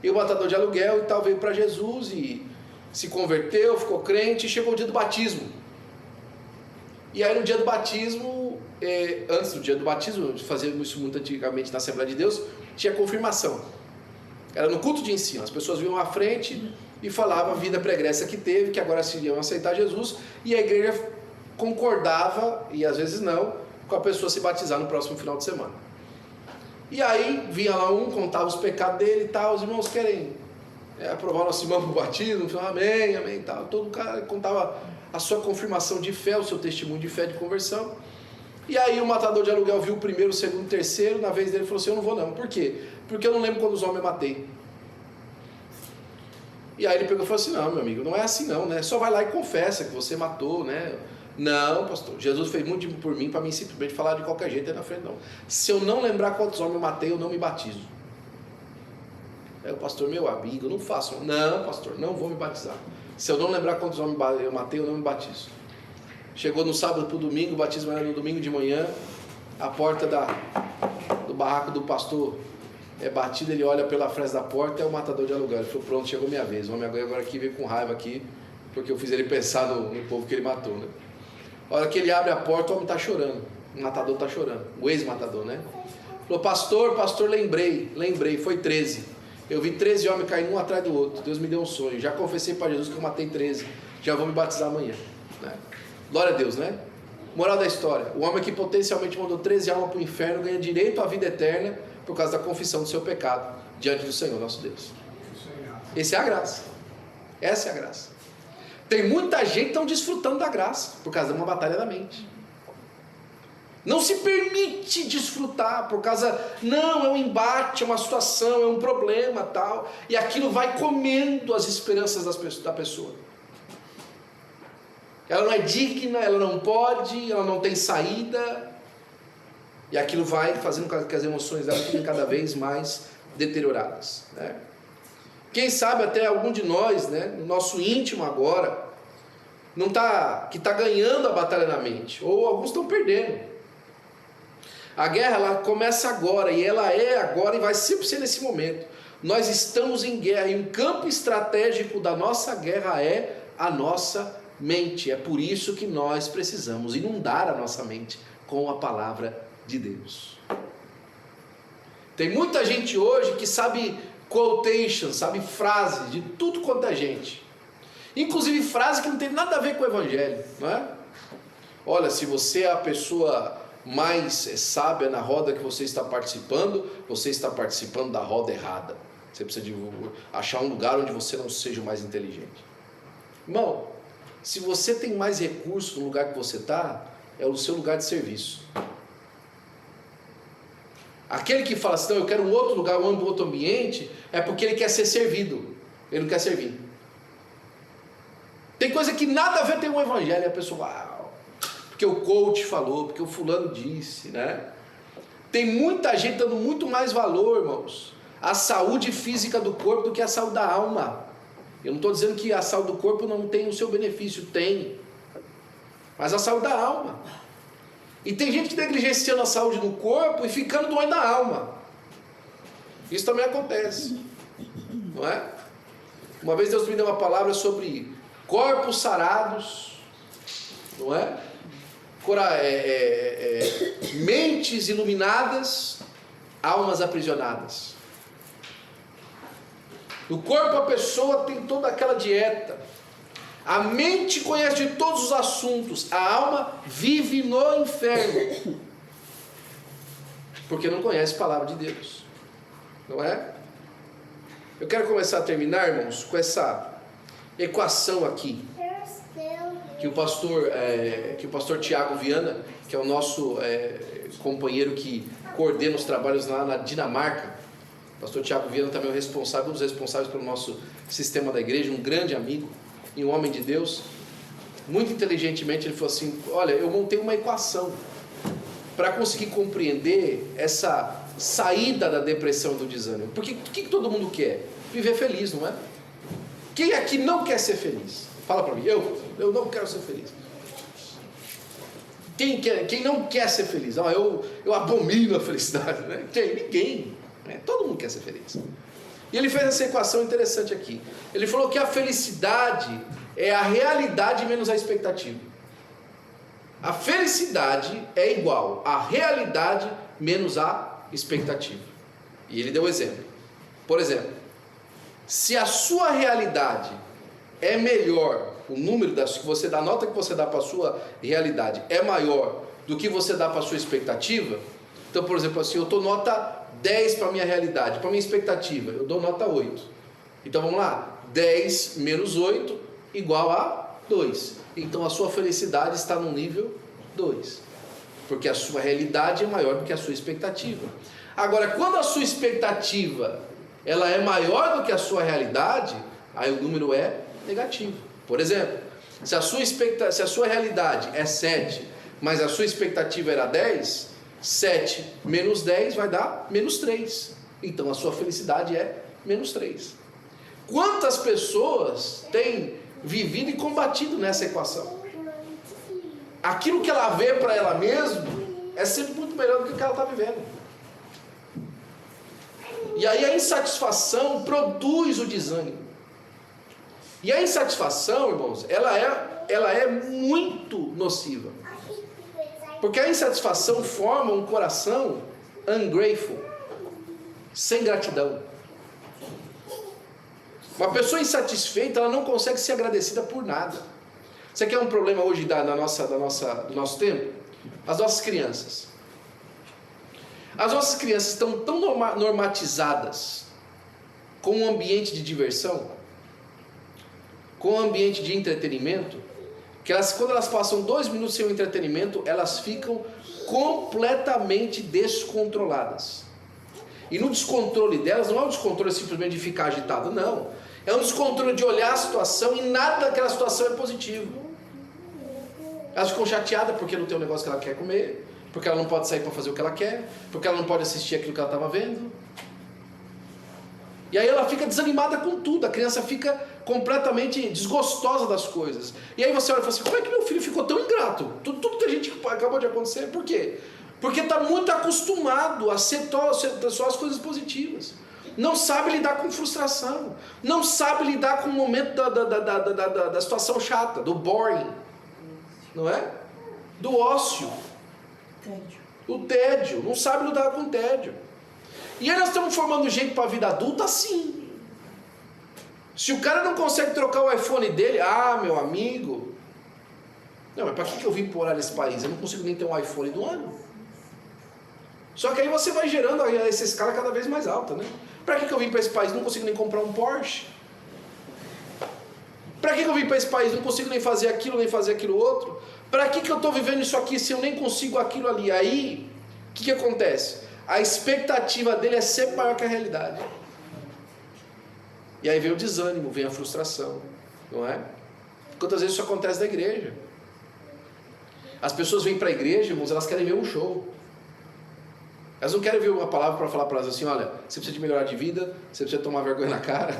E o matador de aluguel e tal veio para Jesus e se converteu, ficou crente, e chegou o dia do batismo. E aí no dia do batismo, antes do dia do batismo, fazíamos isso muito antigamente na Assembleia de Deus, tinha confirmação. Era no culto de ensino, as pessoas vinham à frente e falavam a vida pregressa que teve, que agora se iam aceitar Jesus, e a igreja concordava, e às vezes não, com a pessoa se batizar no próximo final de semana. E aí vinha lá contava os pecados dele e tal, os irmãos querem aprovar o nosso irmão para o batismo, falava, amém, amém e tal. Todo cara contava a sua confirmação de fé, o seu testemunho de fé, de conversão. E aí o matador de aluguel viu o primeiro, o segundo, o terceiro, na vez dele falou assim: eu não vou não. Por quê? Porque eu não lembro quando os homens eu matei. E aí ele pegou e falou assim: não, meu amigo, não é assim não, né? Só vai lá e confessa que você matou, né? Não, pastor, Jesus fez muito por mim, para mim simplesmente falar de qualquer jeito aí na frente, não. Se eu não lembrar quantos homens eu matei, eu não me batizo. Aí o pastor, meu amigo, não faço. Não, pastor, não vou me batizar. Se eu não lembrar quantos homens eu matei, eu não me batizo. Chegou no sábado para o domingo, o batismo era no domingo de manhã. a porta do barraco do pastor é batida, ele olha pela fresta da porta, é o matador de aluguel. Ele falou, pronto, chegou minha vez. O homem agora aqui veio com raiva aqui, porque eu fiz ele pensar no povo que ele matou, né? A hora que ele abre a porta, o homem está chorando. O matador está chorando. O ex-matador, né? Falou, pastor, lembrei, foi 13. Eu vi 13 homens caindo um atrás do outro. Deus me deu um sonho. Já confessei para Jesus que eu matei 13. Já vou me batizar amanhã, né? Glória a Deus, né? Moral da história: o homem que potencialmente mandou 13 almas para o inferno ganha direito à vida eterna por causa da confissão do seu pecado diante do Senhor nosso Deus. Essa é a graça. Essa é a graça. Tem muita gente que estão desfrutando da graça por causa de uma batalha da mente. Não se permite desfrutar por causa, não, é um embate, é uma situação, é um problema, tal, e aquilo vai comendo as esperanças da pessoa. Ela não é digna, ela não pode, ela não tem saída, e aquilo vai fazendo com que as emoções dela fiquem cada vez mais deterioradas, né? Quem sabe até algum de nós, né, no nosso íntimo agora, que está ganhando a batalha na mente, ou alguns estão perdendo. A guerra, ela começa agora, e ela é agora, e vai sempre ser nesse momento. Nós estamos em guerra, e um campo estratégico da nossa guerra é a nossa mente. É por isso que nós precisamos inundar a nossa mente com a palavra de Deus. Tem muita gente hoje que sabe quotation, sabe frases de tudo quanto é gente, inclusive frases que não tem nada a ver com o evangelho, não é? Olha, se você é a pessoa mais sábia na roda que você está participando da roda errada. Você precisa de achar um lugar onde você não seja o mais inteligente. Irmão, se você tem mais recursos no lugar que você está, é o seu lugar de serviço. Aquele que fala assim, não, eu quero um outro lugar, um outro ambiente, é porque ele quer ser servido, ele não quer servir. Tem coisa que nada a ver com o evangelho, e a pessoa, porque o coach falou, porque o fulano disse, né? Tem muita gente dando muito mais valor, irmãos, à saúde física do corpo do que à saúde da alma. Eu não estou dizendo que a saúde do corpo não tem o seu benefício, tem, mas a saúde da alma. E tem gente que negligenciando a saúde do corpo e ficando doente da alma. Isso também acontece, não é? Uma vez Deus me deu uma palavra sobre corpos sarados, não é? Mentes iluminadas, almas aprisionadas. No corpo a pessoa tem toda aquela dieta, a mente conhece de todos os assuntos, a alma vive no inferno, porque não conhece a palavra de Deus, não é? Eu quero começar a terminar, irmãos, com essa equação aqui, que o pastor Tiago Viana, que é o nosso companheiro que coordena os trabalhos lá na Dinamarca. O pastor Tiago Viana também é um dos responsáveis pelo nosso sistema da igreja, um grande amigo e um homem de Deus. Muito inteligentemente ele falou assim, olha, eu montei uma equação para conseguir compreender essa saída da depressão e do desânimo. Porque o que todo mundo quer? Viver feliz, não é? Quem aqui não quer ser feliz? Fala para mim, eu não quero ser feliz. Quem não quer ser feliz? Eu abomino a felicidade, né? Ninguém, né? Todo mundo quer ser feliz. E ele fez essa equação interessante aqui. Ele falou que a felicidade é a realidade menos a expectativa. A felicidade é igual à realidade menos a expectativa. E ele deu um exemplo. Por exemplo, se a sua realidade é melhor, o número que você dá, a nota que você dá para a sua realidade é maior do que você dá para a sua expectativa. Então, por exemplo, assim, eu dou nota 10 para a minha realidade, para a minha expectativa, eu dou nota 8. Então vamos lá, 10 menos 8 igual a 2. Então a sua felicidade está no nível 2, porque a sua realidade é maior do que a sua expectativa. Agora, quando a sua expectativa ela é maior do que a sua realidade, aí o número é negativo. Por exemplo, se a sua realidade é 7, mas a sua expectativa era 10, 7 menos 10 vai dar menos 3. Então a sua felicidade é menos 3. Quantas pessoas têm vivido e combatido nessa equação? Aquilo que ela vê para ela mesma é sempre muito melhor do que o que ela está vivendo. E aí a insatisfação produz o desânimo. E a insatisfação, irmãos, ela é muito nociva. Porque a insatisfação forma um coração ungrateful, sem gratidão. Uma pessoa insatisfeita, ela não consegue ser agradecida por nada. Isso aqui é um problema hoje do nosso tempo? As nossas crianças. As nossas crianças estão tão normatizadas com um ambiente de diversão, com um ambiente de entretenimento, que quando elas passam 2 minutos sem o entretenimento, elas ficam completamente descontroladas. E no descontrole delas, não é um descontrole simplesmente de ficar agitado, não. É um descontrole de olhar a situação e nada daquela situação é positivo. Elas ficam chateadas porque não tem o negócio que ela quer comer, porque ela não pode sair para fazer o que ela quer, porque ela não pode assistir aquilo que ela estava vendo. E aí ela fica desanimada com tudo, a criança fica completamente desgostosa das coisas. E aí você olha e fala assim, como é que meu filho ficou tão ingrato? Tudo que a gente acabou de acontecer, por quê? Porque está muito acostumado a ser só as coisas positivas. Não sabe lidar com frustração, não sabe lidar com o momento da situação chata, do boring, não é? Do ócio, do tédio, não sabe lidar com o tédio. E aí nós estamos formando gente para a vida adulta assim. Se o cara não consegue trocar o iPhone dele, meu amigo, não, mas para que eu vim morar nesse país? Eu não consigo nem ter um iPhone do ano. Só que aí você vai gerando essa escala cada vez mais alta, né? Para que eu vim para esse país? Não consigo nem comprar um Porsche. Para que eu vim para esse país? Não consigo nem fazer aquilo outro. Para que eu estou vivendo isso aqui se eu nem consigo aquilo ali? Aí, o que acontece? A expectativa dele é sempre maior que a realidade. E aí vem o desânimo, vem a frustração, não é? Quantas vezes isso acontece na igreja? As pessoas vêm para a igreja, irmãos, elas querem ver um show. Elas não querem ver uma palavra para falar para elas assim, olha, você precisa de melhorar de vida, você precisa tomar vergonha na cara,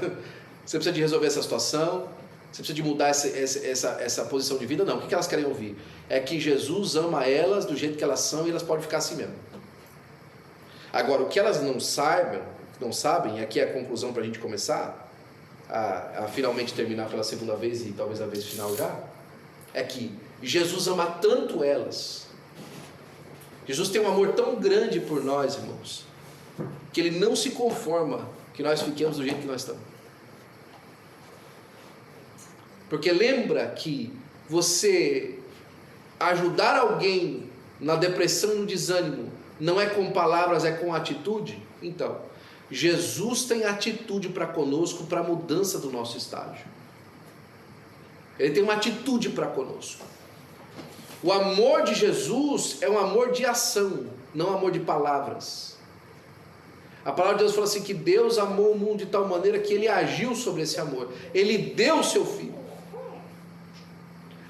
você precisa de resolver essa situação, você precisa de mudar essa posição de vida. Não, o que elas querem ouvir? É que Jesus ama elas do jeito que elas são e elas podem ficar assim mesmo. Agora, o que elas não sabem, e aqui é a conclusão para a gente começar, a finalmente terminar pela segunda vez e talvez a vez final já, é que Jesus ama tanto elas, Jesus tem um amor tão grande por nós, irmãos, que Ele não se conforma que nós fiquemos do jeito que nós estamos. Porque lembra que você ajudar alguém na depressão, no desânimo, não é com palavras, é com atitude? Então, Jesus tem atitude para conosco, para a mudança do nosso estágio. Ele tem uma atitude para conosco. O amor de Jesus é um amor de ação, não amor de palavras. A palavra de Deus fala assim, que Deus amou o mundo de tal maneira que Ele agiu sobre esse amor. Ele deu o seu Filho.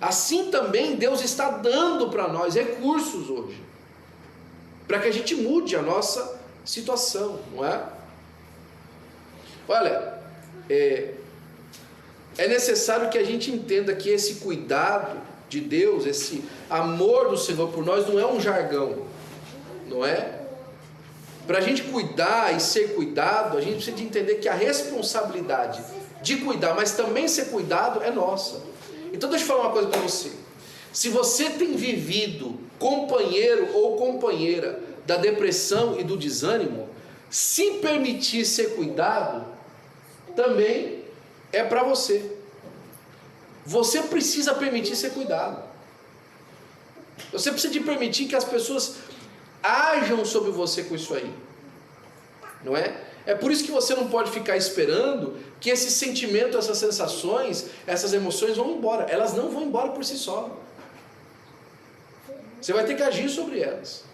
Assim também Deus está dando para nós recursos hoje, para que a gente mude a nossa situação, não é? Olha, é necessário que a gente entenda que esse cuidado de Deus, esse amor do Senhor por nós não é um jargão, não é? Para a gente cuidar e ser cuidado, a gente precisa de entender que a responsabilidade de cuidar, mas também ser cuidado é nossa. Então deixa eu falar uma coisa para você. Se você tem vivido companheiro ou companheira da depressão e do desânimo, se permitir ser cuidado, também é para você. Você precisa permitir ser cuidado. Você precisa de permitir que as pessoas ajam sobre você com isso aí, não é? É por isso que você não pode ficar esperando que esse sentimento, essas sensações, essas emoções vão embora. Elas não vão embora por si só. Você vai ter que agir sobre elas.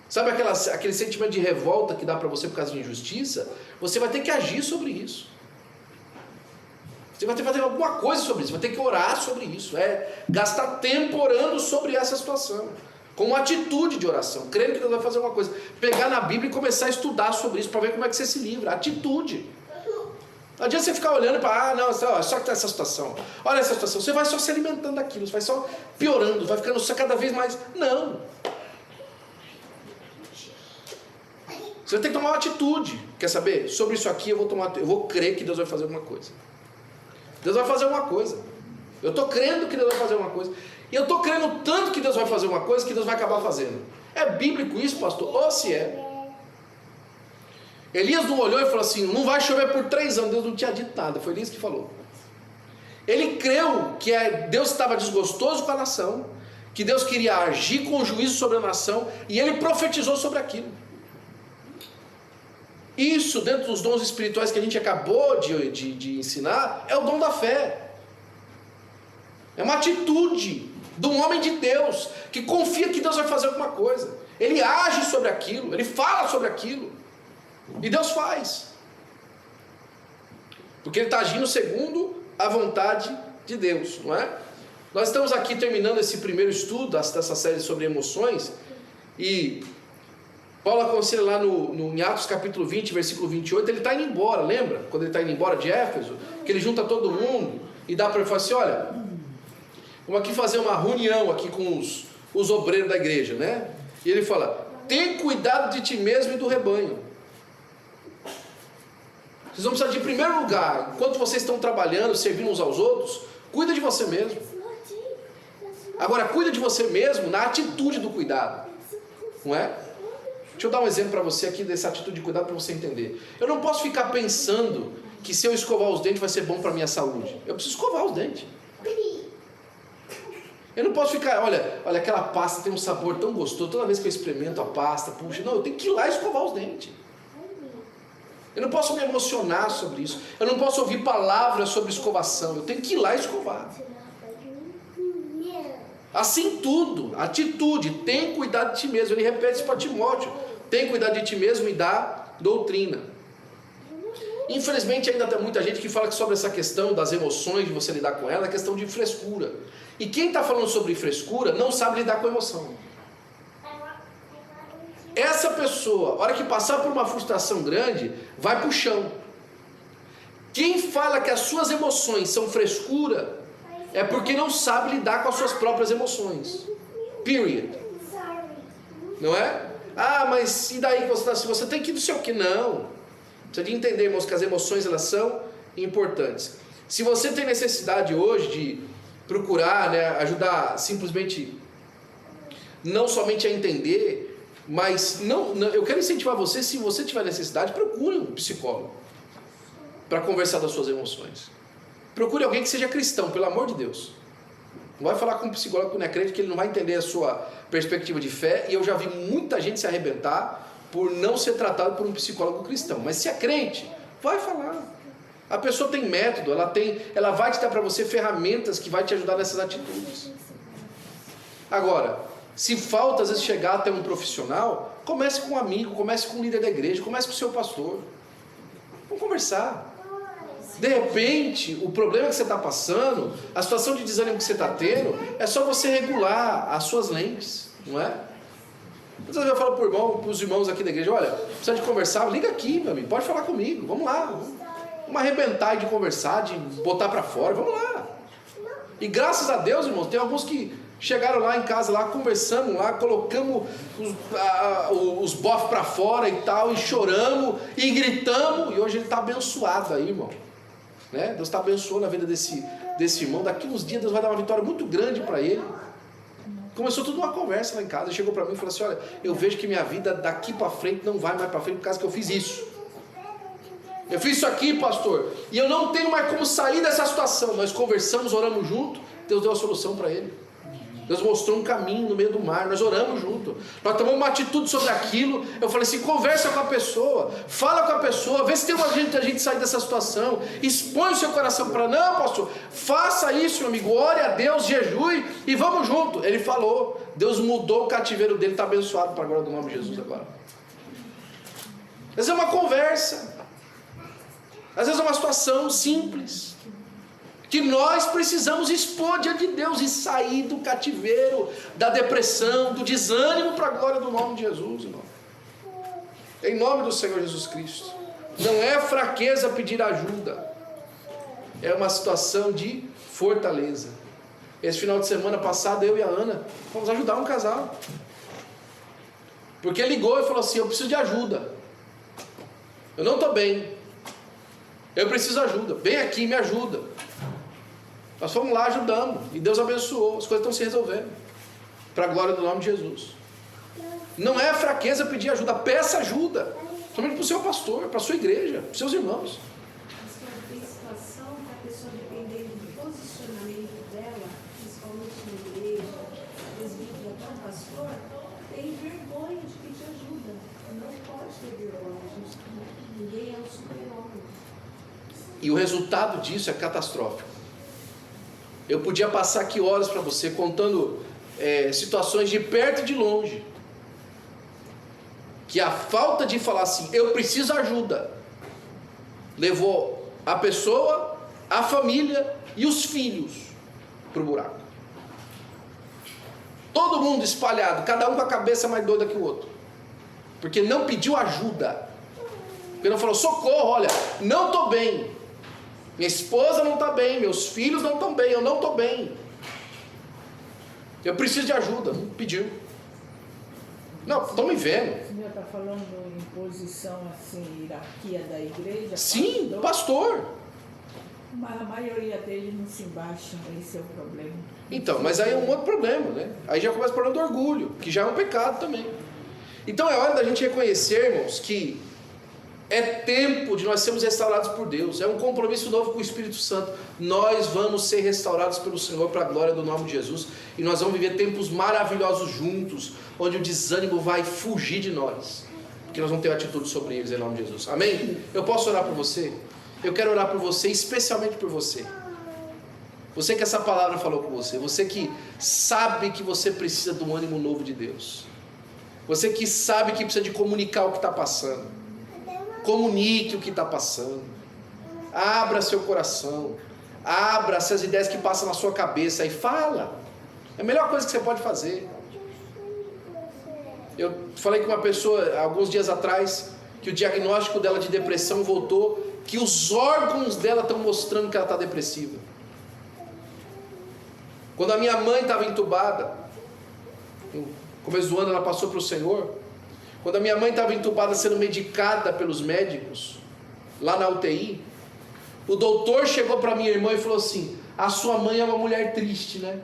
Sabe aquele sentimento de revolta que dá para você por causa de injustiça? Você vai ter que agir sobre isso. Você vai ter que fazer alguma coisa sobre isso, vai ter que orar sobre isso, gastar tempo orando sobre essa situação, com uma atitude de oração, crendo que Deus vai fazer alguma coisa, pegar na Bíblia e começar a estudar sobre isso, para ver como é que você se livra, atitude. Não adianta você ficar olhando para, só que tá essa situação, olha essa situação, você vai só se alimentando daquilo, você vai só piorando, vai ficando só cada vez mais, não. Você vai ter que tomar uma atitude. Quer saber? Sobre isso aqui eu vou crer que Deus vai fazer alguma coisa. Deus vai fazer alguma coisa. Eu estou crendo que Deus vai fazer alguma coisa. E eu estou crendo tanto que Deus vai fazer uma coisa que Deus vai acabar fazendo. É bíblico isso, pastor? Ou se é. Elias não olhou e falou assim, não vai chover por 3 anos. Deus não tinha dito nada, foi Elias que falou. Ele creu que Deus estava desgostoso com a nação, que Deus queria agir com juízo sobre a nação, e ele profetizou sobre aquilo. Isso, dentro dos dons espirituais que a gente acabou de ensinar, é o dom da fé. É uma atitude de um homem de Deus, que confia que Deus vai fazer alguma coisa. Ele age sobre aquilo, ele fala sobre aquilo, e Deus faz. Porque ele está agindo segundo a vontade de Deus, não é? Nós estamos aqui terminando esse primeiro estudo dessa série sobre emoções, e Paulo aconselha lá em Atos capítulo 20, versículo 28, ele está indo embora, lembra? Quando ele está indo embora de Éfeso, que ele junta todo mundo, e dá para ele falar assim, olha, vamos aqui fazer uma reunião aqui com os obreiros da igreja, né? E ele fala, tem cuidado de ti mesmo e do rebanho. Vocês vão precisar de, em primeiro lugar, enquanto vocês estão trabalhando, servindo uns aos outros, cuida de você mesmo. Agora, cuida de você mesmo na atitude do cuidado, não é? Deixa eu dar um exemplo para você aqui dessa atitude de cuidado para você entender. Eu não posso ficar pensando que se eu escovar os dentes vai ser bom para a minha saúde. Eu preciso escovar os dentes. Eu não posso ficar, olha, aquela pasta tem um sabor tão gostoso, toda vez que eu experimento a pasta, puxa, não, eu tenho que ir lá e escovar os dentes. Eu não posso me emocionar sobre isso. Eu não posso ouvir palavras sobre escovação. Eu tenho que ir lá e escovar. Assim tudo, atitude, tem cuidado de ti mesmo. Ele repete isso para Timóteo. Tem cuidado de ti mesmo e da doutrina. Infelizmente ainda tem muita gente que fala que sobre essa questão das emoções, de você lidar com ela, é questão de frescura. E quem está falando sobre frescura não sabe lidar com a emoção. Essa pessoa, a hora que passar por uma frustração grande, vai para o chão. Quem fala que as suas emoções são frescura, é porque não sabe lidar com as suas próprias emoções. Period. Não é? Ah, mas e daí que você está assim? Você tem que não sei o que. Não. Precisa de entender, irmãos, que as emoções elas são importantes. Se você tem necessidade hoje de procurar, né, ajudar simplesmente, não somente a entender, mas não, eu quero incentivar você, se você tiver necessidade, procure um psicólogo para conversar das suas emoções. Procure alguém que seja cristão, pelo amor de Deus. Não vai falar com um psicólogo que não é crente, que ele não vai entender a sua perspectiva de fé, e eu já vi muita gente se arrebentar por não ser tratado por um psicólogo cristão. Mas se é crente, vai falar. A pessoa tem método, ela vai te dar para você ferramentas que vai te ajudar nessas atitudes. Agora, se falta às vezes chegar até um profissional, comece com um amigo, comece com um líder da igreja, comece com o seu pastor. Vamos conversar. De repente, o problema que você está passando, a situação de desânimo que você está tendo, é só você regular as suas lentes, não é? Às vezes eu falo para os irmãos aqui da igreja, olha, precisa de conversar, liga aqui, meu amigo, pode falar comigo, vamos lá. Vamos arrebentar de conversar, de botar para fora, vamos lá. E graças a Deus, irmãos, tem alguns que chegaram lá em casa, lá conversamos, lá colocamos os bofs para fora e tal, e choramos, e gritamos, e hoje ele está abençoado aí, irmão. Né? Deus está abençoando a vida desse irmão. Daqui uns dias Deus vai dar uma vitória muito grande para ele. Começou tudo uma conversa lá em casa. Ele chegou para mim e falou assim, olha, eu vejo que minha vida daqui para frente não vai mais para frente por causa que eu fiz isso. Eu fiz isso aqui, pastor, e eu não tenho mais como sair dessa situação. Nós conversamos, oramos junto, Deus deu a solução para ele. Deus mostrou um caminho no meio do mar, nós oramos junto, nós tomamos uma atitude sobre aquilo. Eu falei assim, conversa com a pessoa, fala com a pessoa, vê se tem uma gente a gente sair dessa situação, expõe o seu coração para, não, pastor, faça isso, meu amigo, ore a Deus, jejue e vamos junto. Ele falou, Deus mudou o cativeiro dele, está abençoado para a glória do nome de Jesus agora. Às vezes é uma conversa, às vezes é uma situação simples, que nós precisamos expor diante de Deus e sair do cativeiro, da depressão, do desânimo para a glória do nome de Jesus, irmão. Em nome do Senhor Jesus Cristo. Não é fraqueza pedir ajuda, é uma situação de fortaleza. Esse final de semana passado, eu e a Ana fomos ajudar um casal, porque ele ligou e falou assim, eu preciso de ajuda. eu não estou bem, eu preciso de ajuda, vem aqui, me ajuda. Nós fomos lá, ajudamos, e Deus abençoou, as coisas estão se resolvendo, para a glória do nome de Jesus. Não é fraqueza pedir ajuda, peça ajuda, somente para o seu pastor, para a sua igreja, para os seus irmãos. Tem situação que a pessoa, dependendo do posicionamento dela, principalmente na igreja, presbítero, até o pastor, tem vergonha de pedir ajuda. Não pode ter vergonha, ninguém é um super-homem. E o resultado disso é catastrófico. Eu podia passar aqui horas para você contando situações de perto e de longe, que a falta de falar assim, eu preciso de ajuda, levou a pessoa, a família e os filhos para o buraco. Todo mundo espalhado, cada um com a cabeça mais doida que o outro, porque não pediu ajuda, porque não falou, socorro, olha, não estou bem, minha esposa não está bem, meus filhos não estão bem, eu não estou bem, eu preciso de ajuda. Não pediu. Não, estão me vendo. O senhor está falando em posição assim, hierarquia da igreja? Sim, pastor. Mas a maioria deles não se embaixam, esse é o problema. Então, mas aí é um outro problema, né? Aí já começa o problema do orgulho, que já é um pecado também. Então é hora da gente reconhecer, irmãos, que é tempo de nós sermos restaurados por Deus. É um compromisso novo com o Espírito Santo. Nós vamos ser restaurados pelo Senhor para a glória do nome de Jesus. E nós vamos viver tempos maravilhosos juntos, onde o desânimo vai fugir de nós, porque nós vamos ter atitude sobre eles em nome de Jesus. Amém? Eu posso orar por você? Eu quero orar por você, especialmente por você. Você que essa palavra falou com você. Você que sabe que você precisa de um ânimo novo de Deus. Você que sabe que precisa de comunicar o que está passando. Comunique o que está passando. Abra seu coração. Abra essas ideias que passam na sua cabeça e fala. É a melhor coisa que você pode fazer. Eu falei com uma pessoa alguns dias atrás que o diagnóstico dela de depressão voltou, que os órgãos dela estão mostrando que ela está depressiva. Quando a minha mãe estava entubada, no começo do ano ela passou para o Senhor. Quando a minha mãe estava entubada sendo medicada pelos médicos, lá na UTI, o doutor chegou para minha irmã e falou assim, a sua mãe é uma mulher triste, né?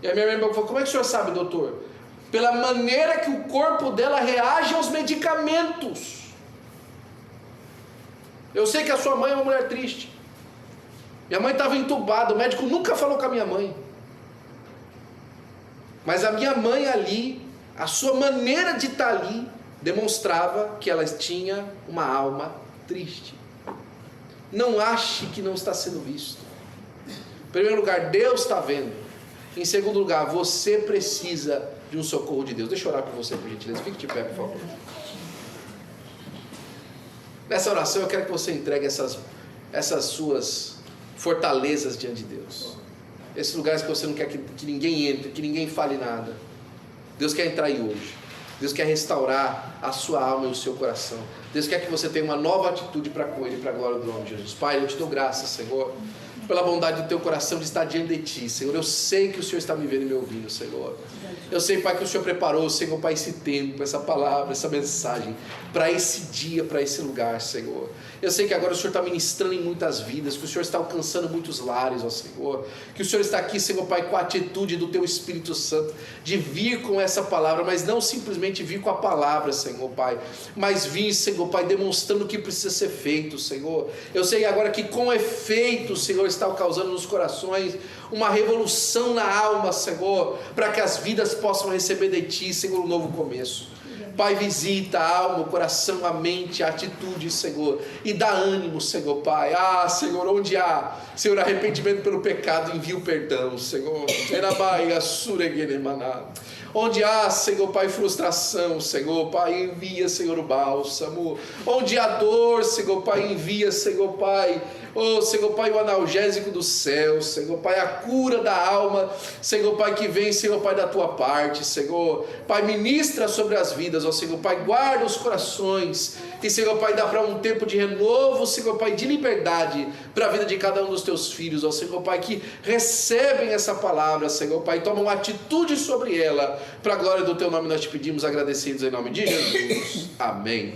E a minha irmã falou, como é que o senhor sabe, doutor? Pela maneira que o corpo dela reage aos medicamentos. Eu sei que a sua mãe é uma mulher triste. Minha mãe estava entubada, o médico nunca falou com a minha mãe. Mas a minha mãe ali, a sua maneira de estar ali, demonstrava que ela tinha uma alma triste. Não ache que não está sendo visto. Em primeiro lugar, Deus está vendo. Em segundo lugar, você precisa de um socorro de Deus. Deixa eu orar por você, por gentileza. Fique de pé, por favor. Nessa oração eu quero que você entregue essas suas fortalezas diante de Deus. Esses lugares que você não quer que ninguém entre, que ninguém fale nada. Deus quer entrar aí hoje. Deus quer restaurar a sua alma e o seu coração. Deus quer que você tenha uma nova atitude para com Ele, para a glória do nome de Jesus. Pai, eu te dou graças, Senhor, pela bondade do teu coração de estar diante de Ti, Senhor. Eu sei que o Senhor está me vendo e me ouvindo, Senhor. Eu sei, Pai, que o Senhor preparou, Senhor, para esse tempo, essa palavra, essa mensagem, para esse dia, para esse lugar, Senhor. Eu sei que agora o Senhor está ministrando em muitas vidas, que o Senhor está alcançando muitos lares, ó Senhor. Que o Senhor está aqui, Senhor, Pai, com a atitude do Teu Espírito Santo, de vir com essa palavra, mas não simplesmente vir com a palavra, Senhor, Pai, mas vir, Senhor, Pai, demonstrando o que precisa ser feito, Senhor. Eu sei agora que com efeito, Senhor, está causando nos corações uma revolução na alma, Senhor, para que as vidas possam receber de Ti, Senhor, um novo começo. Pai, visita a alma, o coração, a mente, a atitude, Senhor, e dá ânimo, Senhor, Pai. Ah, Senhor, onde há, Senhor, arrependimento pelo pecado, envia o perdão, Senhor. Onde há, Senhor, Pai, frustração, Senhor, Pai, envia, Senhor, o bálsamo. Onde há dor, Senhor, Pai, envia, Senhor, Pai, Oh, Senhor Pai, o analgésico do céu, Senhor Pai, a cura da alma, Senhor Pai, que vem, Senhor Pai, da tua parte, Senhor Pai, ministra sobre as vidas, ó Senhor Pai, guarda os corações, e Senhor Pai, dá para um tempo de renovo, Senhor Pai, de liberdade para a vida de cada um dos teus filhos, ó Senhor Pai, que recebem essa palavra, Senhor Pai, tomam atitude sobre ela, para a glória do teu nome nós te pedimos, agradecidos em nome de Jesus, amém.